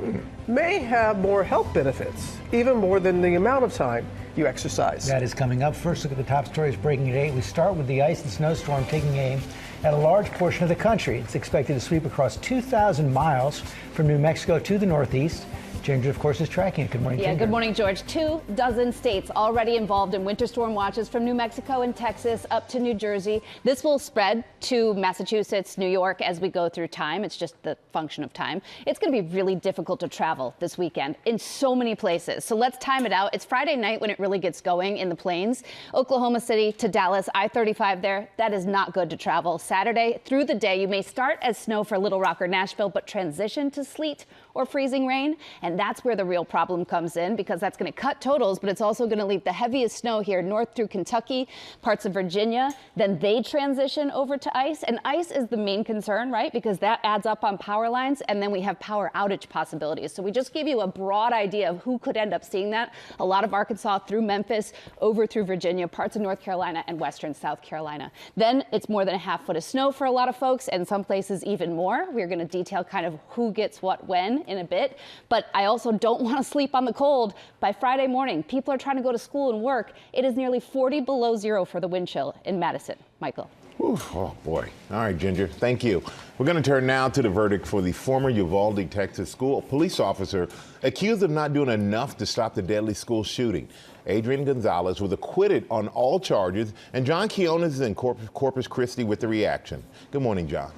may have more health benefits, even more than the amount of time you exercise. That is coming up. First look at the top stories breaking at 8. We start with the ice and snowstorm taking aim at a large portion of the country. It's expected to sweep across 2,000 miles from New Mexico to the northeast. Ginger, of course, is tracking it. Good morning, Ginger. Good morning, George. 24 states already involved in winter storm watches, from New Mexico and Texas up to New Jersey. This will spread to Massachusetts, New York as we go through time. It's just the function of time. It's going to be really difficult to travel this weekend in so many places. So let's time it out. It's Friday night when it really gets going in the plains. Oklahoma City to Dallas, I-35 there. That is not good to travel. Saturday through the day, you may start as snow for Little Rock or Nashville, but transition to sleet or freezing rain. And that's where the real problem comes in, because that's going to cut totals, but it's also going to leave the heaviest snow here north through Kentucky, parts of Virginia. Then they transition over to ice, and ice is the main concern, right? Because that adds up on power lines, and then we have power outage possibilities. So we just gave you a broad idea of who could end up seeing that. A lot of Arkansas through Memphis, over through Virginia, parts of North Carolina, and western South Carolina. Then it's more than a half foot of snow for a lot of folks, and some places even more. We're going to detail kind of who gets what when in a bit, but I also don't want to sleep on the cold. By Friday morning, people are trying to go to school and work. It is nearly 40 below zero for the wind chill in Madison. Michael. Oof, oh, boy. All right, Ginger, thank you. We're going to turn now to the verdict for the former Uvalde, Texas school police officer accused of not doing enough to stop the deadly school shooting. Adrian Gonzalez was acquitted on all charges, and John Quiones is in Corpus Christi with the reaction. Good morning, John.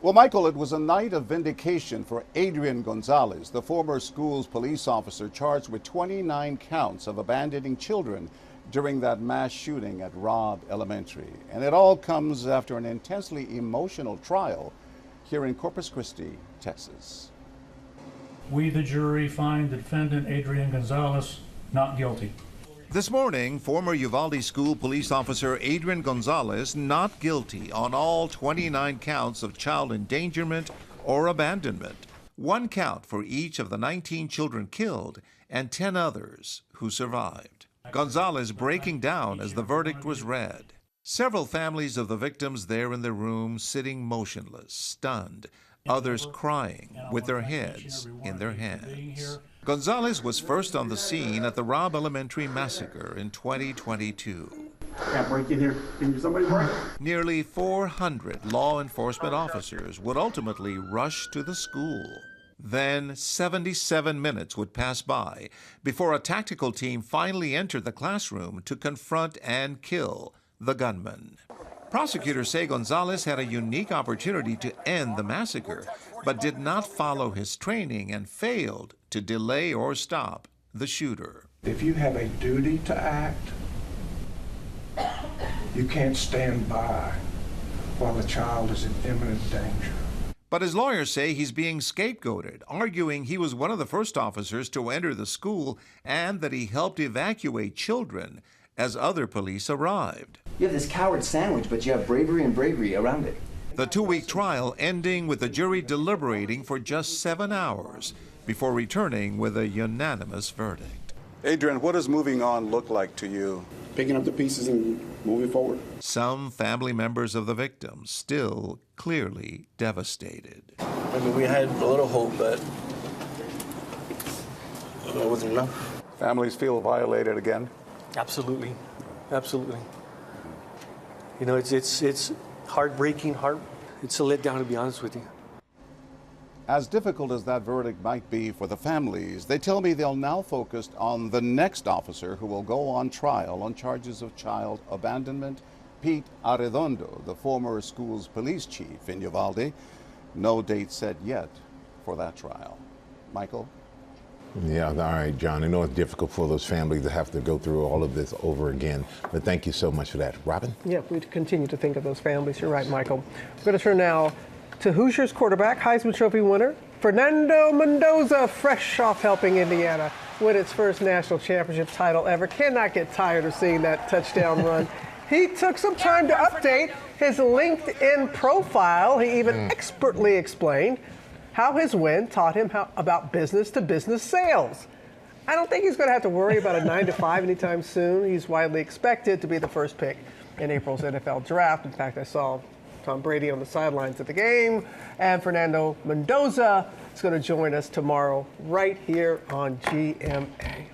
Well, Michael, it was a night of vindication for Adrian Gonzalez, the former school's police officer charged with 29 counts of abandoning children during that mass shooting at Robb Elementary. And it all comes after an intensely emotional trial here in Corpus Christi, Texas. We, the jury, find the defendant, Adrian Gonzalez, not guilty. This morning, former Uvalde School police officer Adrian Gonzalez not guilty on all 29 counts of child endangerment or abandonment. 1 count for each of the 19 children killed and 10 others who survived. Gonzalez breaking down as the verdict was read. Several families of the victims there in their room sitting motionless, stunned, others crying with their heads in their hands. Gonzalez was first on the scene at the Robb Elementary massacre in 2022. Can't break in here. Can somebody break? Nearly 400 law enforcement officers would ultimately rush to the school. Then 77 minutes would pass by before a tactical team finally entered the classroom to confront and kill the gunman. Prosecutors say Gonzalez had a unique opportunity to end the massacre, but did not follow his training and failed to delay or stop the shooter. If you have a duty to act, you can't stand by while a child is in imminent danger. But his lawyers say he's being scapegoated, arguing he was one of the first officers to enter the school and that he helped evacuate children as other police arrived. You have this coward sandwich, but you have bravery and bravery around it. The 2-week trial ending with the jury deliberating for just 7 hours before returning with a unanimous verdict. Adrian, what does moving on look like to you? Picking up the pieces and moving forward. Some family members of the victims still clearly devastated. I mean, we had a little hope, but it wasn't enough. Families feel violated again? Absolutely. Absolutely. You know, it's heartbreaking, it's a letdown, to be honest with you. As difficult as that verdict might be for the families, they tell me they'll now focus on the next officer who will go on trial on charges of child abandonment, Pete Arredondo, the former school's police chief in Uvalde. No date set yet for that trial. Michael? Yeah, all right, John. I know it's difficult for those families to have to go through all of this over again, but thank you so much for that. Robin? Yeah, we continue to think of those families. You're right, Michael. We're going to turn now to Hoosiers quarterback, Heisman Trophy winner, Fernando Mendoza, fresh off helping Indiana win its first national championship title ever. Cannot get tired of seeing that touchdown run. He took some time to update his LinkedIn profile. He even expertly explained how his win taught him about business-to-business sales. I don't think he's going to have to worry about a 9-to-5 anytime soon. He's widely expected to be the first pick in April's NFL draft. In fact, I saw Tom Brady on the sidelines at the game, and Fernando Mendoza is going to join us tomorrow right here on GMA.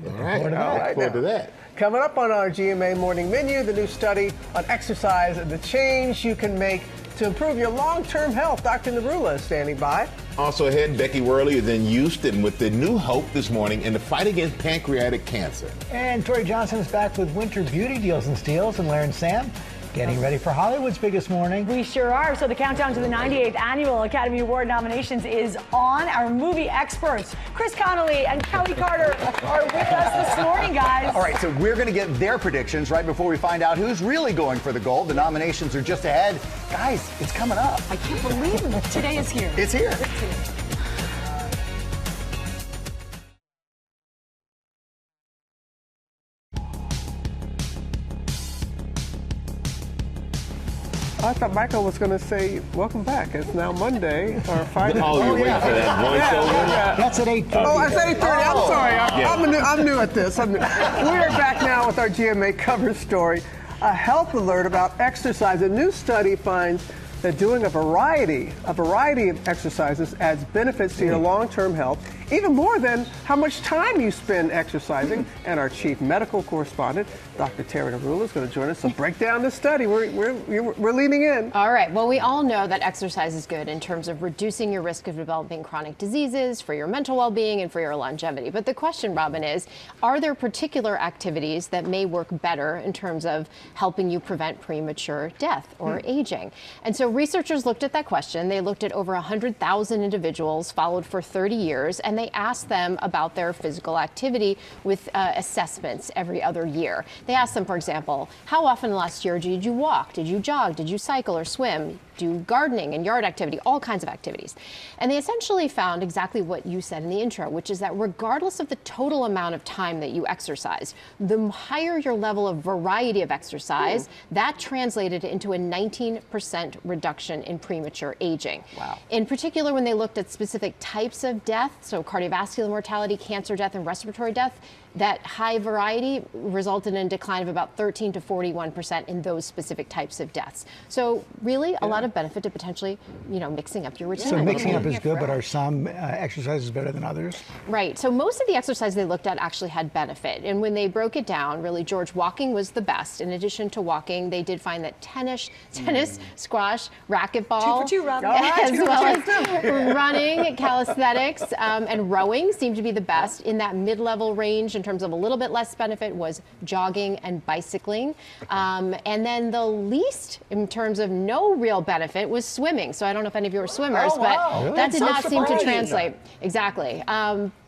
All right, forward to that. Coming up on our GMA morning menu, the new study on exercise and the change you can make to improve your long-term health. Dr. Narula is standing by. Also ahead, Becky Worley is in Houston with the new hope this morning in the fight against pancreatic cancer. And Tori Johnson is back with winter beauty deals and steals. And Larry and Sam getting ready for Hollywood's biggest morning. We sure are. So the countdown to the 98th Annual Academy Award nominations is on. Our movie experts, Chris Connolly and Kelly Carter, are with us this morning, guys. All right, so we're going to get their predictions right before we find out who's really going for the gold. The nominations are just ahead. Guys, it's coming up. I can't believe it. Today is here. It's here. I thought Michael was going to say, welcome back. It's now Monday, or Friday. Oh, you're waiting for that voiceover? That's at 8:30. Oh, it's 8:30. I'm sorry. I'm new at this. We are back now with our GMA cover story. A health alert about exercise. A new study finds that doing a variety of exercises adds benefits to your long-term health, even more than how much time you spend exercising. And our chief medical correspondent, Dr. Tara Narula, is going to join us to break down this study. We're leaning in. All right. Well, we all know that exercise is good in terms of reducing your risk of developing chronic diseases, for your mental well-being, and for your longevity. But the question, Robin, is, are there particular activities that may work better in terms of helping you prevent premature death or aging? And so researchers looked at that question. They looked at over 100,000 individuals followed for 30 years, and and they asked them about their physical activity with assessments every other year. They asked them, for example, how often last year did you walk? Did you jog? Did you cycle or swim? Do gardening and yard activity, all kinds of activities. And they essentially found exactly what you said in the intro, which is that regardless of the total amount of time that you exercise, the higher your level of variety of exercise, that translated into a 19% reduction in premature aging. Wow. In particular, when they looked at specific types of death, so cardiovascular mortality, cancer death, and respiratory death, that high variety resulted in a decline of about 13 to 41% in those specific types of deaths. So really a lot of benefit to potentially, mixing up your routine. So mixing up is good, but are some exercises better than others? Right. So most of the exercise they looked at actually had benefit. And when they broke it down, really, George, walking was the best. In addition to walking, they did find that tennis, squash, racquetball, 2 for 2, Rob. as well as running, calisthenics, and rowing seemed to be the best. In that mid-level range, in terms of a little bit less benefit, was jogging and bicycling. And then the least, in terms of no real benefit, was swimming. So I don't know if any of you are swimmers, but that did not seem to translate. Exactly.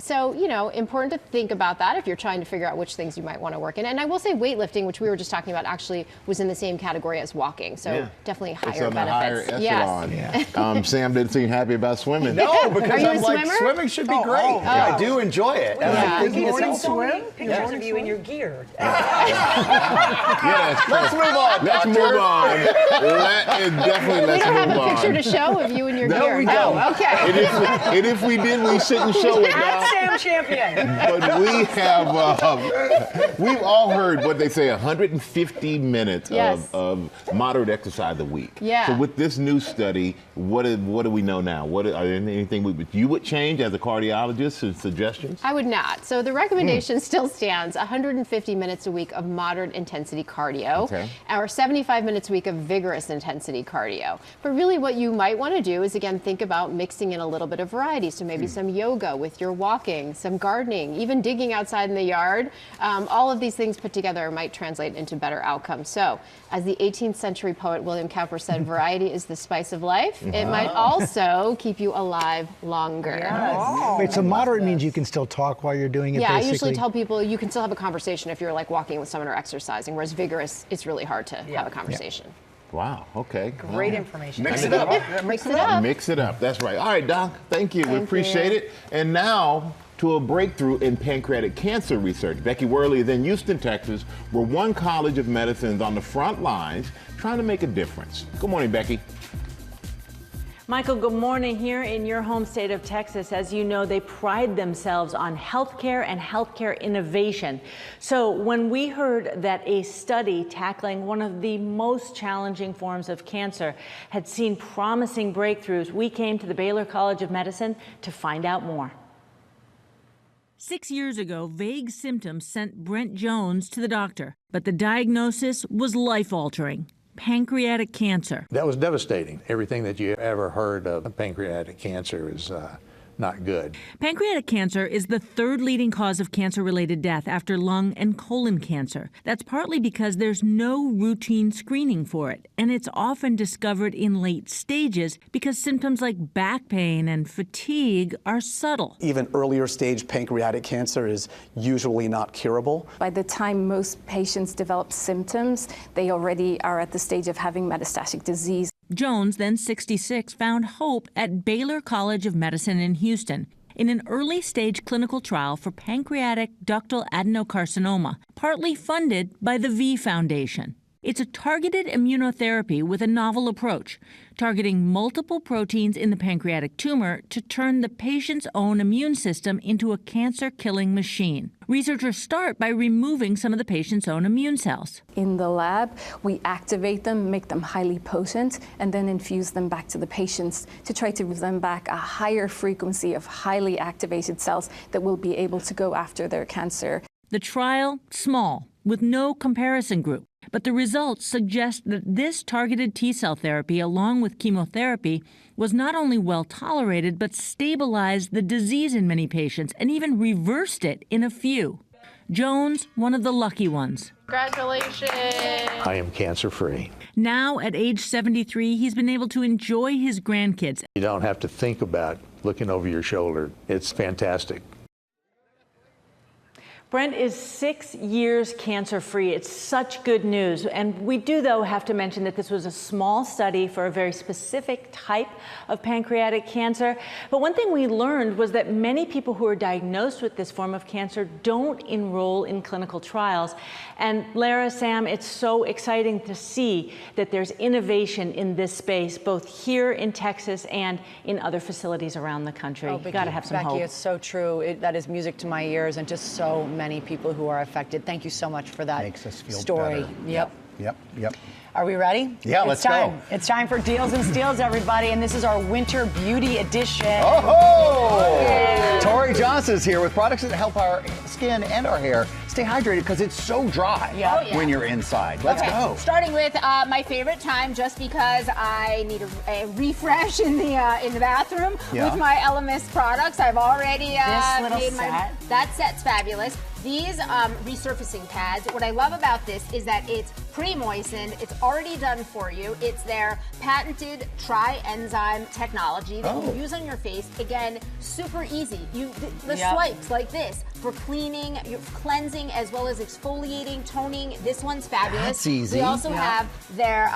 So, important to think about that if you're trying to figure out which things you might want to work in. And I will say weightlifting, which we were just talking about, actually was in the same category as walking. So definitely higher benefits. Yes. Sam didn't seem happy about swimming. No, because Are you I'm a like, swimmer? swimming should be great. Yeah, I do enjoy it. Morning swim? Pictures of you in your gear. Let's move on. Let's move on. Let's we don't move have a on. picture to show of you in your No, gear. we don't. No, okay. And if we did, we shouldn't show it now. Sam Champion. But we have, we've all heard what they say, 150 minutes of moderate exercise a week. Yeah. So with this new study, what do we know now? Are there anything you would change as a cardiologist and suggestions? I would not. So the recommendation still stands: 150 minutes a week of moderate intensity cardio, or 75 minutes a week of vigorous intensity cardio. But really what you might want to do is, again, think about mixing in a little bit of variety. So maybe some yoga with your walking, some gardening, even digging outside in the yard. All of these things put together might translate into better outcomes. So as the 18th century poet William Cowper said, variety is the spice of life. It might also keep you alive longer. Wait, so moderate means you can still talk while you're doing it, Yeah, basically? I usually tell people you can still have a conversation if you're like walking with someone or exercising, whereas vigorous, it's really hard to have a conversation. Wow, okay. Great information. Mix it up. Mix it up. Mix it up, that's right. All right, Doc, thank you. We appreciate it. And now to a breakthrough in pancreatic cancer research. Becky Worley is in Houston, Texas, where one college of medicine is on the front lines trying to make a difference. Good morning, Becky. Michael, good morning. Here in your home state of Texas, as you know, they pride themselves on healthcare and healthcare innovation. So when we heard that a study tackling one of the most challenging forms of cancer had seen promising breakthroughs, we came to the Baylor College of Medicine to find out more. 6 years ago, vague symptoms sent Brent Jones to the doctor, but the diagnosis was life-altering: pancreatic cancer. That was devastating. Everything that you ever heard of pancreatic cancer is not good. Pancreatic cancer is the third leading cause of cancer-related death after lung and colon cancer. That's partly because there's no routine screening for it, and it's often discovered in late stages because symptoms like back pain and fatigue are subtle. Even earlier stage pancreatic cancer is usually not curable. By the time most patients develop symptoms, they already are at the stage of having metastatic disease. Jones, then 66, found hope at Baylor College of Medicine in Houston in an early-stage clinical trial for pancreatic ductal adenocarcinoma, partly funded by the V Foundation. It's a targeted immunotherapy with a novel approach, targeting multiple proteins in the pancreatic tumor to turn the patient's own immune system into a cancer-killing machine. Researchers start by removing some of the patient's own immune cells. In the lab, we activate them, make them highly potent, and then infuse them back to the patients to try to give them back a higher frequency of highly activated cells that will be able to go after their cancer. The trial, small, with no comparison group. But the results suggest that this targeted T-cell therapy, along with chemotherapy, was not only well tolerated, but stabilized the disease in many patients and even reversed it in a few. Jones, one of the lucky ones. Congratulations. I am cancer-free. Now, at age 73, he's been able to enjoy his grandkids. You don't have to think about looking over your shoulder. It's fantastic. Brent is 6 years cancer-free. It's such good news. And we do, though, have to mention that this was a small study for a very specific type of pancreatic cancer. But one thing we learned was that many people who are diagnosed with this form of cancer don't enroll in clinical trials. And Lara, Sam, it's so exciting to see that there's innovation in this space, both here in Texas and in other facilities around the country. Oh, You got to have some Becky, hope. it's so true. That is music to my ears, and just so many people who are affected. Thank you so much for that Makes us feel story. better. Yep. Yep. Are we ready? Yeah, It's let's time. go. It's time for Deals and Steals, everybody, and this is our Winter Beauty Edition. Oh! Yeah. Tori Johnson's here with products that help our skin and our hair stay hydrated because it's so dry when you're inside. Let's go. Starting with my favorite time, just because I need a refresh in the bathroom with my LMS products. I've already This little made set. that set's fabulous. These resurfacing pads, what I love about this is that it's pre-moistened, it's already done for you. It's their patented tri-enzyme technology that you use on your face. Again, super easy. The swipes like this for cleaning, cleansing, as well as exfoliating, toning. This one's fabulous. That's easy. We also have their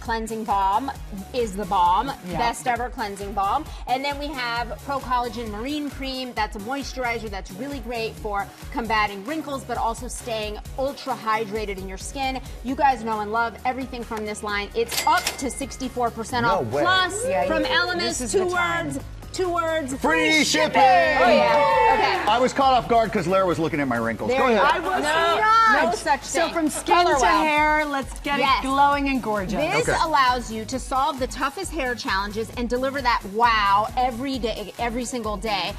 cleansing balm is the bomb, best ever cleansing balm. And then we have Pro Collagen Marine Cream. That's a moisturizer that's really great for combating wrinkles, but also staying ultra hydrated in your skin. You guys know and love everything from this line. It's up to 64% off. way. Plus, from this Elements, is the time. two words, Free shipping! Oh, yeah. Okay. I was caught off guard because Lara was looking at my wrinkles. Go ahead. I was not. No such thing. So from skin Color to wow. hair, let's get Yes. it glowing and gorgeous. This allows you to solve the toughest hair challenges and deliver that wow every day, every single day.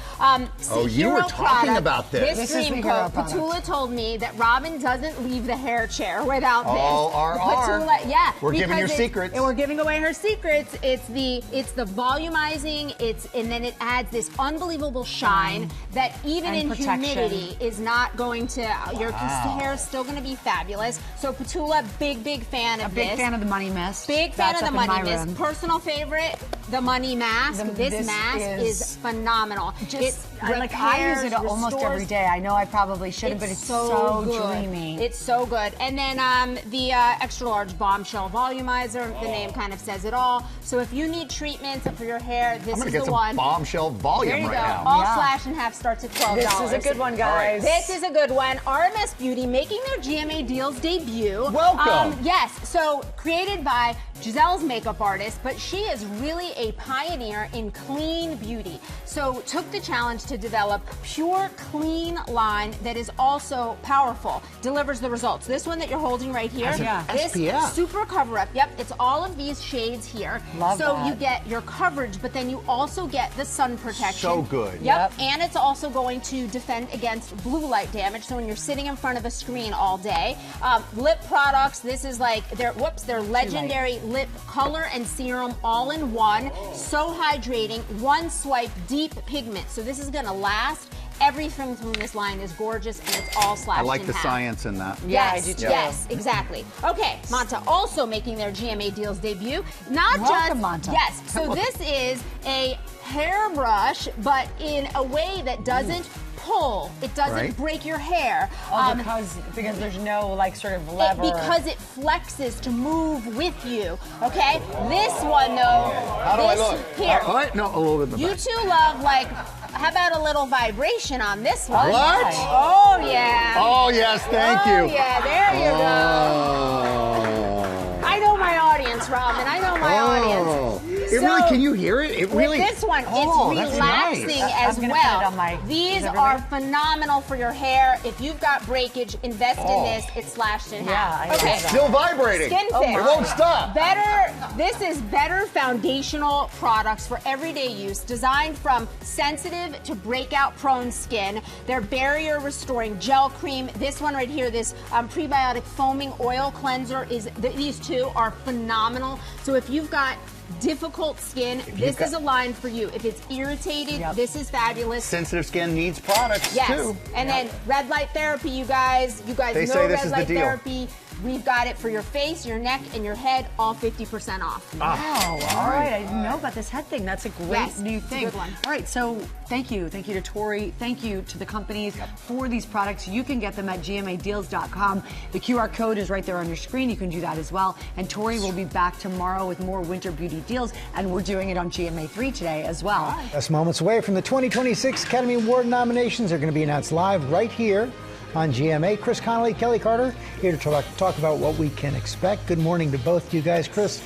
You were talking about this. This is This the dream hero coat, product. Petula told me that Robin doesn't leave the hair chair without this. Petula, yeah. We're giving your because secrets. And we're giving away her secrets. It's the volumizing, and then it adds this unbelievable shine that even And in protection. humidity is not going to, your hair is still going to be fabulous. So Petula, big fan of this. Big fan of the money mist. Big fan That's of the up in money my mist. room. Personal favorite, the money mask. This mask is phenomenal. I use it almost every day. I know I probably shouldn't, but it's so good. dreamy. It's so good. And then the extra large bombshell volumizer. The name kind of says it all. So if you need treatments for your hair, this I'm is gonna get the some one. bombshell volume There you right go. now. All slash and half starts at $12. This is a good one, guys. This is a good one. RMS Beauty making their GMA Deals debut. Welcome. Yes. So created by Giselle's makeup artist, but she is really a pioneer in clean beauty. So took the challenge to develop pure, clean line that is also powerful, delivers the results. This one that you're holding right here, this SPF. super cover up. Yep, it's all of these shades here. Love so that. you get your coverage, but then you also get the sun protection. So good. Yep. And it's also going to defend against blue light damage. So when you're sitting in front of a screen all day, lip products. This is like their legendary lip color and serum all in one. So hydrating. One swipe, deep pigment. So this is going to last. Everything from this line is gorgeous, and it's all slashed I like in the half. science in that. Yeah, Yes, I do too. yes, exactly. Okay, Manta also making their GMA Deals debut. Not Welcome, just Manta. Yes, so this is a hairbrush, but in a way that doesn't pull. It doesn't break your hair. Because there's no sort of lever. Because it flexes to move with you. Okay? This one though. How do I look? Here. No, a little bit in the You back. two love how about a little vibration on this one? What? Oh yeah. Oh, yes, thank you. Oh yeah, there you go. I know my audience, Robin. I know my audience. It really, can you hear it? It really. With this one, Oh, it's that's relaxing nice. as I'm gonna well. put it on my- These is are everybody- phenomenal for your hair. If you've got breakage, invest in this. It's slashed in half. I love that. Still vibrating. Skin Oh, Fix. it won't stop. This is better foundational products for everyday use, designed from sensitive to breakout prone skin. Their barrier restoring gel cream. This one right here, this prebiotic foaming oil cleanser these two are phenomenal. So if you've got difficult skin, this is a line for you. If it's irritated, this is fabulous. Sensitive skin needs products Yes. too. And then red light therapy, you guys They know say this red is the light deal. therapy. We've got it for your face, your neck, and your head, all 50% off. Wow. All right. I didn't know about this head thing. That's a great new it's a thing. good one. All right. So thank you. Thank you to Tori. Thank you to the companies for these products. You can get them at gmadeals.com. The QR code is right there on your screen. You can do that as well. And Tori will be back tomorrow with more winter beauty deals. And we're doing it on GMA3 today as well. Just moments away from the 2026 Academy Award nominations are going to be announced live right here on GMA. Chris Connolly, Kelly Carter, here to talk about what we can expect. Good morning to both you guys. Chris,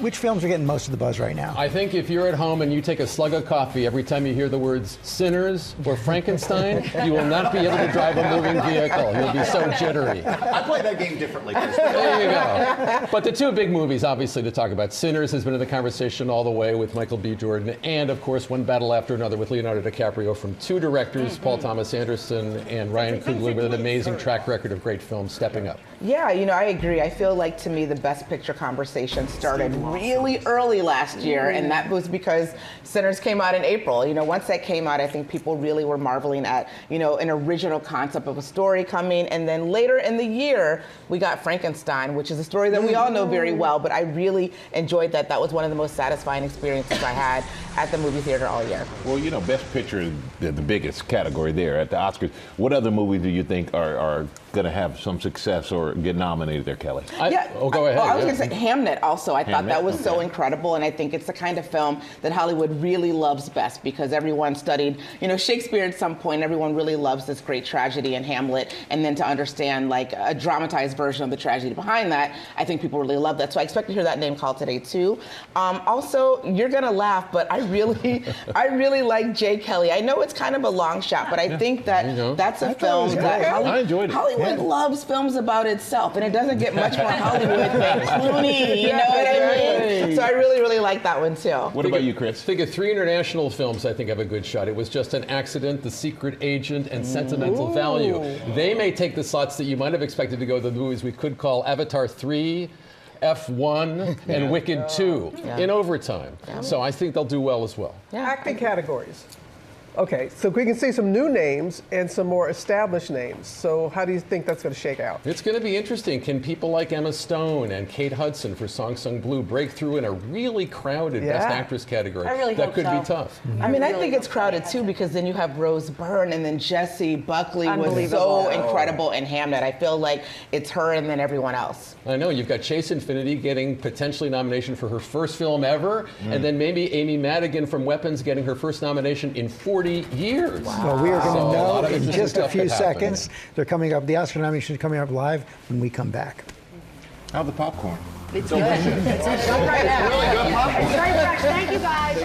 which films are getting most of the buzz right now? I think if you're at home and you take a slug of coffee every time you hear the words Sinners or Frankenstein, you will not be able to drive a moving vehicle. You'll be so jittery. I play that game differently. There you go. But the two big movies, obviously, to talk about. Sinners has been in the conversation all the way with Michael B. Jordan, and, of course, One Battle After Another with Leonardo DiCaprio from two directors, Paul Thomas Anderson and Ryan Coogler, with an amazing track record of great films stepping up. Yeah, you know, I agree. I feel like, to me, the Best Picture conversation started really early last year, and that was because Sinners came out in April. You know, once that came out, I think people really were marveling at, you know, an original concept of a story coming, and then later in the year, we got Frankenstein, which is a story that we all know very well, but I really enjoyed that. That was one of the most satisfying experiences I had at the movie theater all year. Well, you know, Best Picture is the biggest category there at the Oscars. What other movies do you think are going to have some success or get nominated there, Kelly? Go ahead. I was going to say Hamnet also. I thought that was so Okay. incredible, and I think it's the kind of film that Hollywood really loves best because everyone studied, you know, Shakespeare at some point. Everyone really loves this great tragedy in Hamlet, and then to understand like a dramatized version of the tragedy behind that, I think people really love that. So I expect to hear that name called today too. Also, you're going to laugh, but I really like Jay Kelly. I know it's kind of a long shot, but I think that that's a film that I enjoyed it. Hollywood loves films about itself, and it doesn't get much more Hollywood than Clooney, you know what I mean? So I really, really like that one too. What about you, Chris? Think of three international films I think have a good shot. It Was Just an Accident, The Secret Agent, and Sentimental Value. They may take the slots that you might have expected to go to the movies we could call Avatar 3, F1, and Wicked 2 in overtime. So I think they'll do well as well. Acting categories. Okay, so we can see some new names and some more established names. So how do you think that's going to shake out? It's going to be interesting. Can people like Emma Stone and Kate Hudson for Song Sung Blue break through in a really crowded Best Actress category? I really that hope could so. be tough. I mean, I think it's crowded too because then you have Rose Byrne and then Jessie Buckley was so incredible in Hamnet. I feel like it's her and then everyone else. I know. You've got Chase Infinity getting potentially nomination for her first film ever, and then maybe Amy Madigan from Weapons getting her first nomination in 40 years. Well, we are going to know in interesting just a stuff few could happen. seconds. They're coming up. The Oscar nominations are coming up live when we come back. How's the popcorn? It's good. It's good right now. Really good popcorn. It's very fresh. Thank you, guys.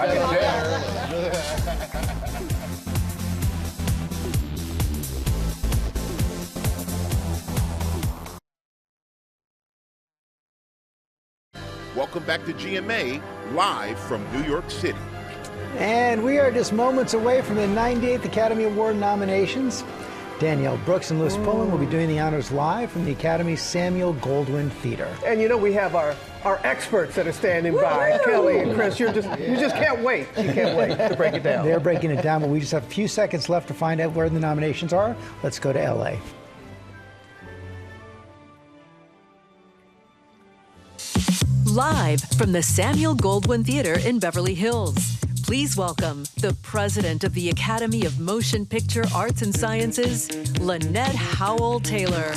Welcome back to GMA, live from New York City. And we are just moments away from the 98th Academy Award nominations. Danielle Brooks and Louis Pullman will be doing the honors live from the Academy's Samuel Goldwyn Theater. And you know we have our experts that are standing by. Kelly and Chris, you just can't wait. You can't wait to break it down. They're breaking it down, but we just have a few seconds left to find out where the nominations are. Let's go to LA. Live from the Samuel Goldwyn Theater in Beverly Hills, please welcome the president of the Academy of Motion Picture Arts and Sciences, Lynette Howell-Taylor.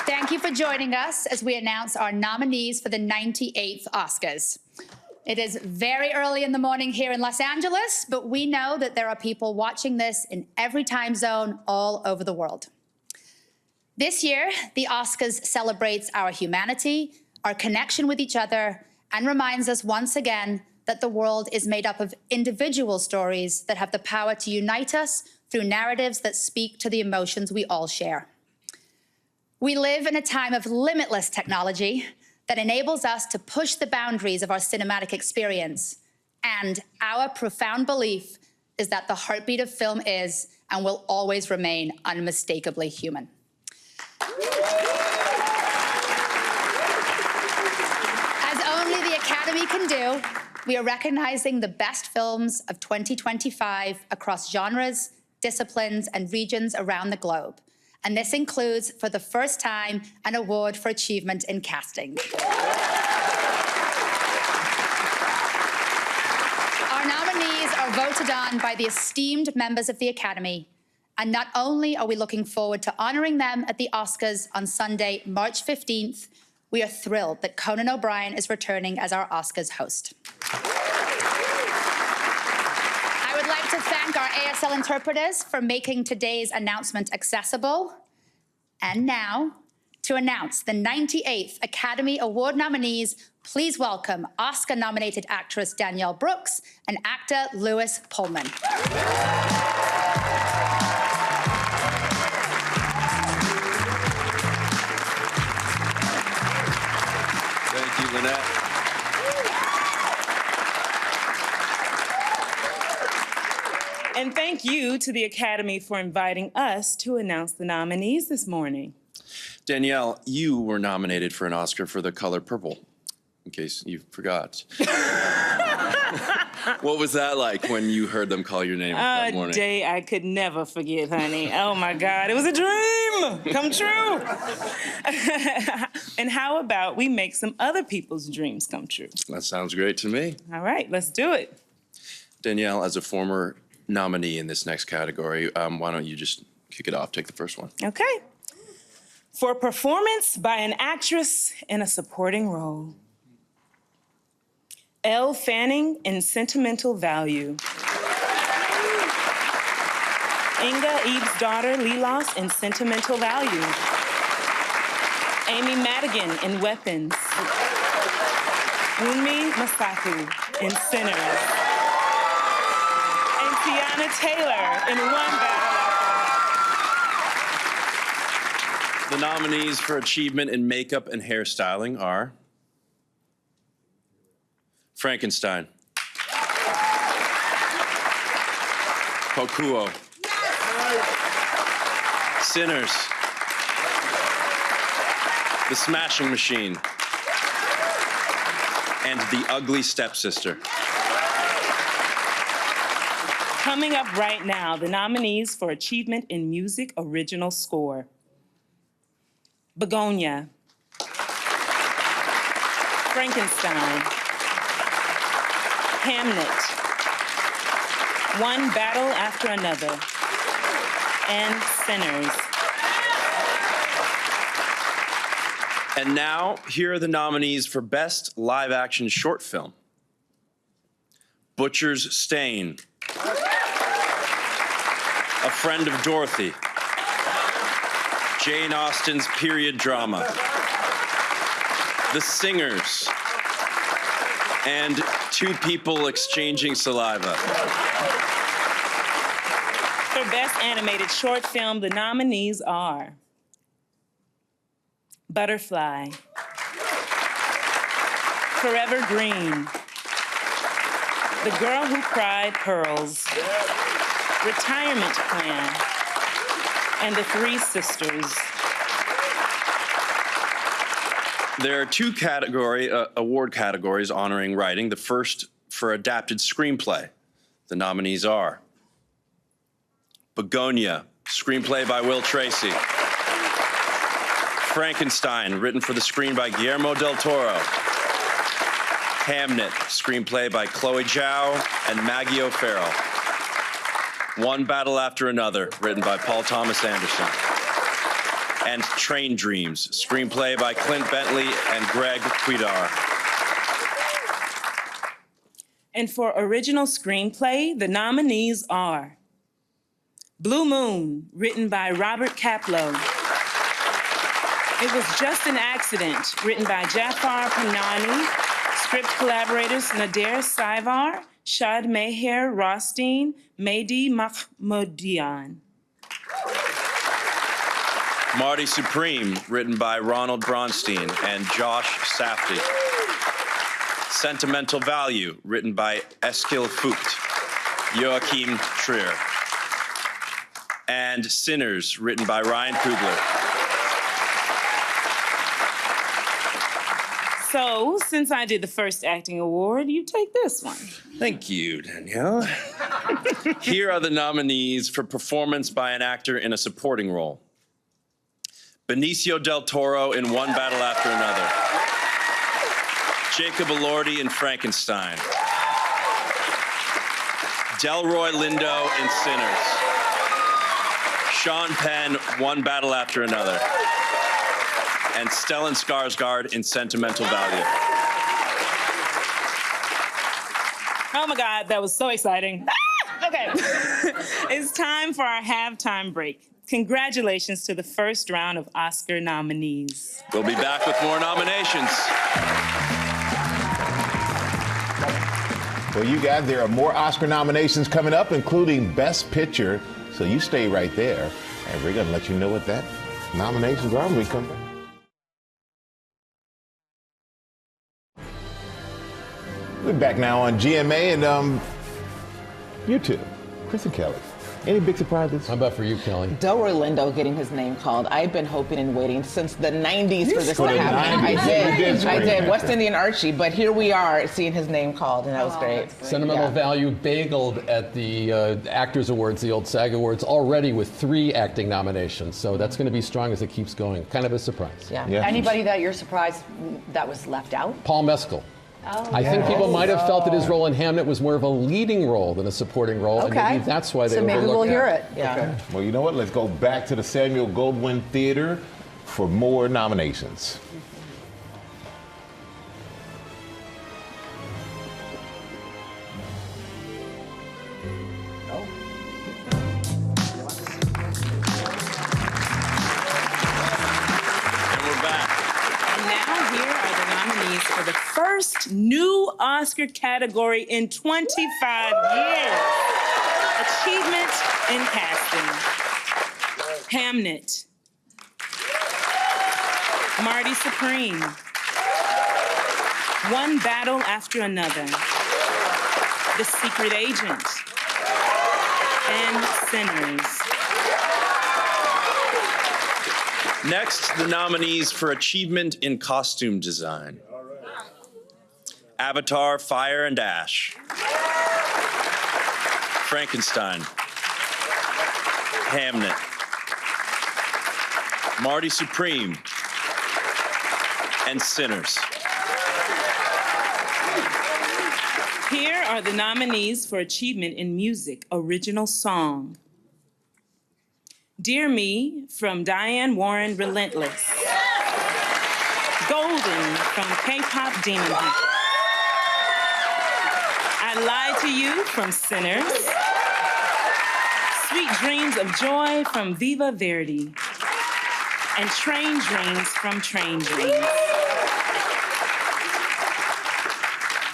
Thank you for joining us as we announce our nominees for the 98th Oscars. It is very early in the morning here in Los Angeles, but we know that there are people watching this in every time zone all over the world. This year, the Oscars celebrates our humanity, our connection with each other, and reminds us once again that the world is made up of individual stories that have the power to unite us through narratives that speak to the emotions we all share. We live in a time of limitless technology that enables us to push the boundaries of our cinematic experience. And our profound belief is that the heartbeat of film is and will always remain unmistakably human. As only the Academy can do, we are recognizing the best films of 2025 across genres, disciplines, and regions around the globe. And this includes, for the first time, an award for achievement in casting. Our nominees are voted on by the esteemed members of the Academy. And not only are we looking forward to honoring them at the Oscars on Sunday, March 15th, we are thrilled that Conan O'Brien is returning as our Oscars host. I would like to thank our ASL interpreters for making today's announcement accessible. And now, to announce the 98th Academy Award nominees, please welcome Oscar-nominated actress Danielle Brooks and actor Lewis Pullman. Thank you, Lynette. And thank you to the Academy for inviting us to announce the nominees this morning. Danielle, you were nominated for an Oscar for The Color Purple, in case you forgot. What was that like when you heard them call your name that morning? A day I could never forget, honey. Oh my God, it was a dream come true. And how about we make some other people's dreams come true? That sounds great to me. All right, let's do it. Danielle, as a former nominee in this next category, why don't you just kick it off, take the first one. Okay. For performance by an actress in a supporting role. Elle Fanning in Sentimental Value. Inga Eve's daughter, Lilos, in Sentimental Value. Amy Madigan in Weapons. Wunmi Masaku in Sinners. And Tiana Taylor in One Battle After The nominees for achievement in makeup and hairstyling are Frankenstein, Hokuo, Sinners, The Smashing Machine, and The Ugly Stepsister. Coming up right now, the nominees for achievement in music original score. Begonia, Frankenstein, Hamnet, One Battle After Another, and Sinners. And now, here are the nominees for Best Live Action Short Film. Butcher's Stain, A Friend of Dorothy, Jane Austen's period drama, The Singers, and Two People Exchanging Saliva. For Best Animated Short Film, the nominees are Butterfly, Forever Green, The Girl Who Cried Pearls, Retirement Plan, and The Three Sisters. There are two award categories honoring writing. The first for adapted screenplay. The nominees are Begonia, screenplay by Will Tracy. Frankenstein, written for the screen by Guillermo del Toro. Hamnet, screenplay by Chloe Zhao and Maggie O'Farrell. One Battle After Another, written by Paul Thomas Anderson. And Train Dreams, screenplay by Clint Bentley and Greg Cuidar. And for original screenplay, the nominees are Blue Moon, written by Robert Kaplow. It Was Just an Accident, written by Jafar Panahi. Script collaborators Nader Saivar, Shad Meher Rothstein, Mehdi Mahmoodian. Marty Supreme, written by Ronald Bronstein and Josh Safdie. Sentimental Value, written by Eskil Fucht, Joachim Trier. And Sinners, written by Ryan Coogler. So, since I did the first acting award, you take this one. Thank you, Danielle. Here are the nominees for performance by an actor in a supporting role. Benicio del Toro in One Battle After Another. Jacob Elordi in Frankenstein. Delroy Lindo in Sinners. Sean Penn, One Battle After Another. And Stellan Skarsgård in Sentimental Value. Oh my God, that was so exciting. Okay. It's time for our halftime break. Congratulations to the first round of Oscar nominees. We'll be back with more nominations. Well, you guys, there are more Oscar nominations coming up, including Best Picture. So you stay right there, and we're going to let you know what that nominations are when we come back. We're back now on GMA and YouTube. Chris and Kelly. Any big surprises? How about for you, Kelly? Delroy Lindo getting his name called. I've been hoping and waiting since the 90s for this to happen. I did. West Indian Archie, but here we are seeing his name called, and that was great. Sentimental Value bageled at the Actors Awards, the old SAG Awards, already with 3 acting nominations. So that's going to be strong as it keeps going. Kind of a surprise. Yeah. Anybody that you're surprised that was left out? Paul Mescal. Oh, I think people might have felt that his role in Hamnet was more of a leading role than a supporting role, and maybe that's why they overlooked it. So maybe we'll hear it. Yeah. Okay. Well, you know what? Let's go back to the Samuel Goldwyn Theater for more nominations. For the first new Oscar category in 25 years. Achievement in casting. Hamnet. Marty Supreme. One Battle After Another. The Secret Agent. And Sinners. Next, the nominees for Achievement in Costume Design. Avatar, Fire and Ash. Frankenstein. Hamnet. Marty Supreme. And Sinners. Here are the nominees for Achievement in Music, Original Song. Dear Me from Diane Warren, Relentless. Golden from K-Pop Demon Hunter. I Lied to You from Sinners. Sweet Dreams of Joy from Viva Verdi. And Train Dreams from Train Dreams.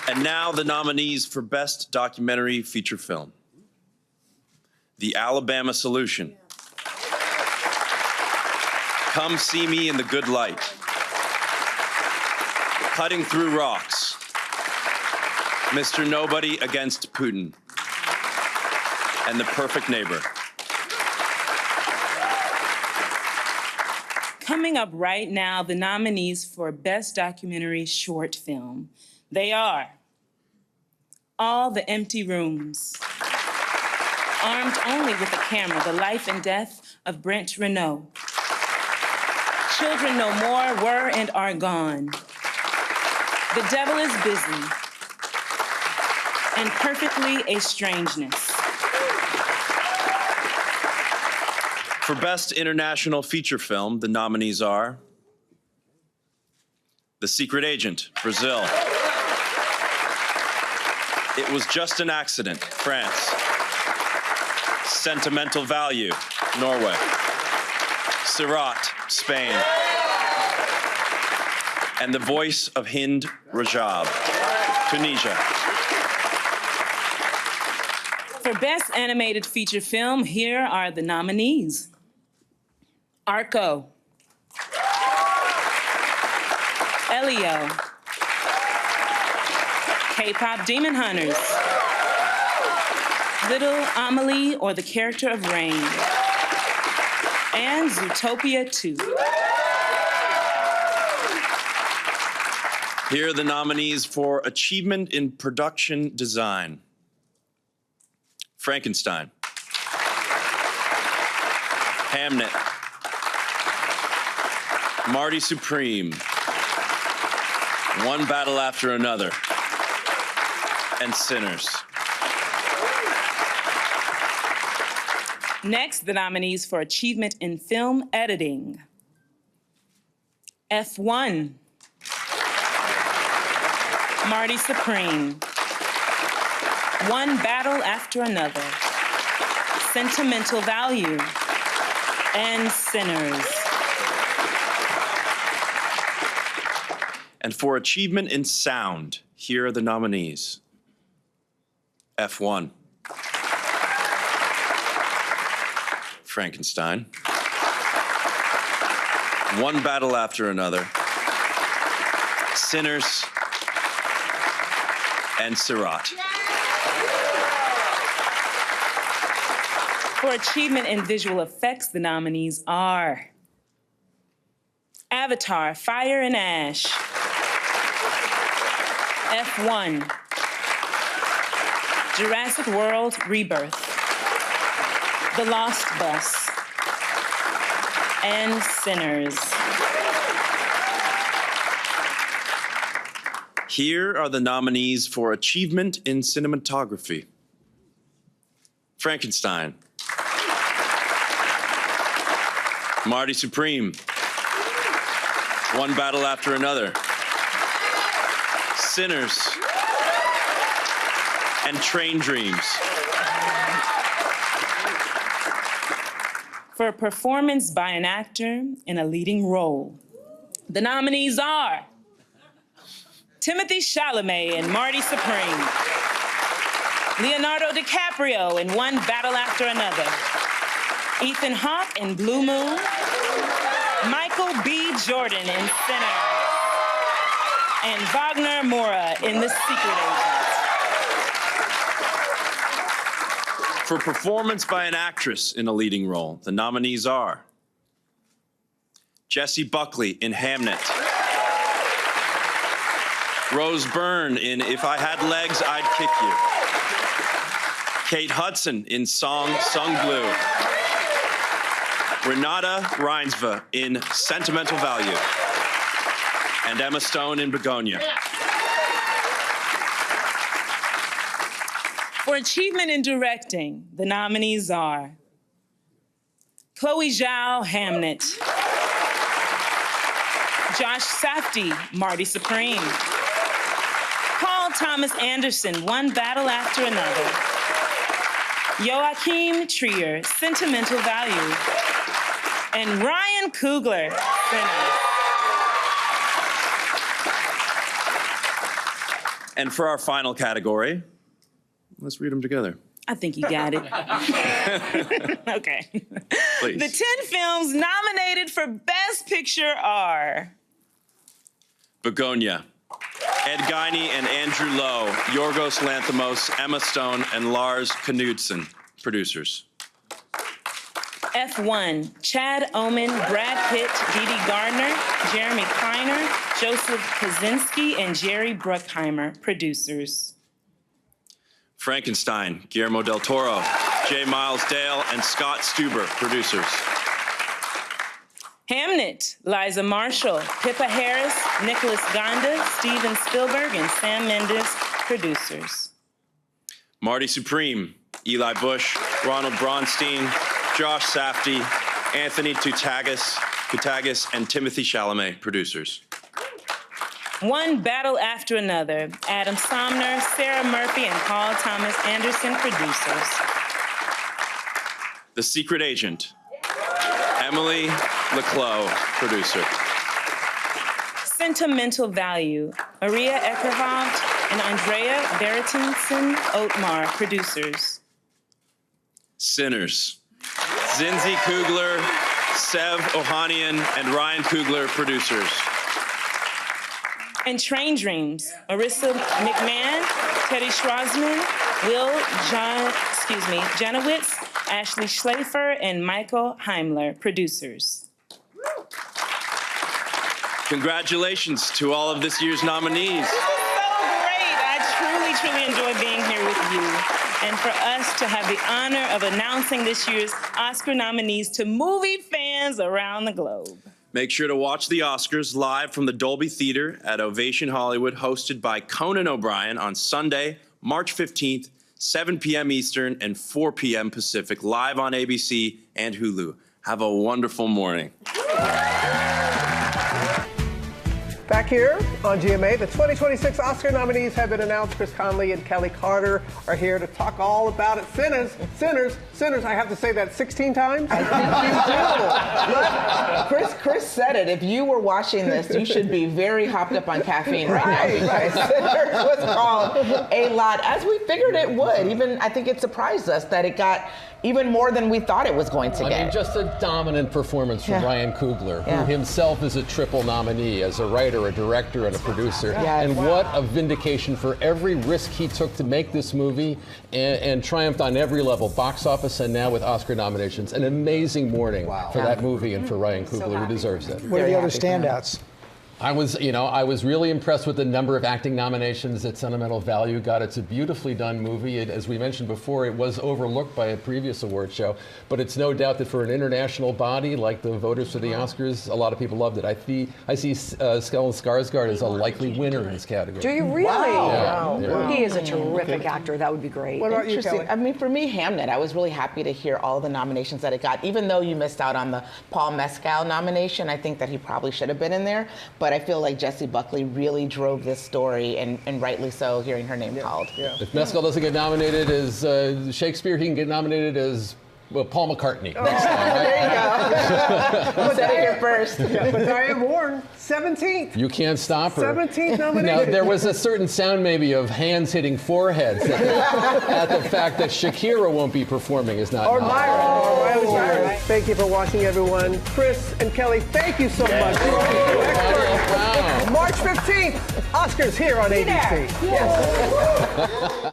And now the nominees for Best Documentary Feature Film. The Alabama Solution. Come See Me in the Good Light. Cutting Through Rocks. Mr. Nobody Against Putin. And The Perfect Neighbor. Coming up right now, the nominees for Best Documentary Short Film. They are All the Empty Rooms. Armed Only with a Camera, The Life and Death of Brent Renault. Children No More Were and Are Gone. The Devil is Busy. And Perfectly a Strangeness. For Best International Feature Film, the nominees are The Secret Agent, Brazil. It Was Just an Accident, France. Sentimental Value, Norway. Sirat, Spain. And The Voice of Hind Rajab, Tunisia. For Best Animated Feature Film, here are the nominees. Arco. Elio. K-Pop Demon Hunters. Little Amelie or the Character of Rain. And Zootopia 2. Here are the nominees for Achievement in Production Design. Frankenstein, Hamnet, Marty Supreme, One Battle After Another, and Sinners. Next, the nominees for Achievement in Film Editing. F1, Marty Supreme, One Battle After Another, Sentimental Value, and Sinners. And for Achievement in Sound, here are the nominees. F1, Frankenstein, One Battle After Another, Sinners, and Sirat. For Achievement in Visual Effects, the nominees are Avatar, Fire and Ash, F1, Jurassic World Rebirth, The Lost Bus, and Sinners. Here are the nominees for Achievement in Cinematography. Frankenstein, Marty Supreme, One Battle After Another, Sinners, and Train Dreams. For a performance by an actor in a leading role, the nominees are Timothée Chalamet in Marty Supreme, Leonardo DiCaprio in One Battle After Another, Ethan Hawke in Blue Moon, Michael B. Jordan in Sinners, and Wagner Moura in The Secret Agent. For performance by an actress in a leading role, the nominees are Jessie Buckley in Hamnet, Rose Byrne in If I Had Legs, I'd Kick You, Kate Hudson in Song Sung Blue, Renata Reinsva in Sentimental Value, and Emma Stone in Begonia. For Achievement in Directing, the nominees are Chloe Zhao, Hamnet, Josh Safdie, Marty Supreme, Paul Thomas Anderson, One Battle After Another, Joachim Trier, Sentimental Value, and Ryan Coogler, Sinners. And for our final category, let's read them together. I think you got it. Okay. Please. The 10 films nominated for Best Picture are Begonia, Ed Guiney and Andrew Lowe, Yorgos Lanthimos, Emma Stone, and Lars Knudsen, producers. F1, Chad Omen, Brad Pitt, Didi Gardner, Jeremy Kleiner, Joseph Kosinski, and Jerry Bruckheimer, producers. Frankenstein, Guillermo del Toro, J. Miles Dale, and Scott Stuber, producers. Hamnet, Liza Marshall, Pippa Harris, Nicholas Gonda, Steven Spielberg, and Sam Mendes, producers. Marty Supreme, Eli Bush, Ronald Braunstein, Josh Safdie, Anthony Koutagis, and Timothée Chalamet, producers. One Battle After Another, Adam Somner, Sarah Murphy, and Paul Thomas Anderson, producers. The Secret Agent, Emily Leclos, producer. Sentimental Value, Maria Eckerholt and Andrea Berretinson Otmar, producers. Sinners, Zinzi Kugler, Sev Ohanian, and Ryan Coogler, producers. And Train Dreams, Marissa McMahon, Teddy Schwarzman, Janowitz, Ashley Schlafer, and Michael Heimler, producers. Congratulations to all of this year's nominees. This is so great. I truly enjoy being here with you. And for us to have the honor of announcing this year's Oscar nominees to movie fans around the globe. Make sure to watch the Oscars live from the Dolby Theater at Ovation Hollywood, hosted by Conan O'Brien on Sunday, March 15th, 7 p.m. Eastern and 4 p.m. Pacific, live on ABC and Hulu. Have a wonderful morning. Back here on GMA, the 2026 Oscar nominees have been announced. Chris Conley and Kelly Carter are here to talk all about it. Sinners. I have to say that 16 times. I think you do. Chris said it. If you were watching this, you should be very hopped up on caffeine right now, because Sinners was called a lot, as we figured it would. Even I think it surprised us that it got even more than we thought it was going to get. I mean, just a dominant performance from Ryan Coogler, who himself is a triple nominee as a writer, a director, and a producer. And what a vindication for every risk he took to make this movie, and triumphed on every level, box office and now with Oscar nominations. An amazing morning for that movie and for Ryan Coogler, who deserves it. What are the other standouts? I was really impressed with the number of acting nominations that Sentimental Value got. It's a beautifully done movie. As we mentioned before, it was overlooked by a previous award show, but it's no doubt that for an international body like the voters for the Oscars, a lot of people loved it. I see Stellan Skarsgård as a likely winner in this category. Do you really? Wow. Yeah. He is a terrific actor. That would be great. What about you, Kelly? I mean, for me, Hamnet, I was really happy to hear all the nominations that it got. Even though you missed out on the Paul Mescal nomination, I think that he probably should have been in there. But I feel like Jessie Buckley really drove this story, and rightly so, hearing her name called. If Mescal doesn't get nominated as Shakespeare, he can get nominated as Paul McCartney next time. Right? There you go. Said it here first. But Diane Warren, 17th. You can't stop her. 17th nomination. Now, there was a certain sound maybe of hands hitting foreheads at the fact that Shakira won't be performing is not. Or Miley Cyrus. Thank you for watching, everyone. Chris and Kelly, thank you so much. Wow. March 15th, Oscars here on ABC. Yes.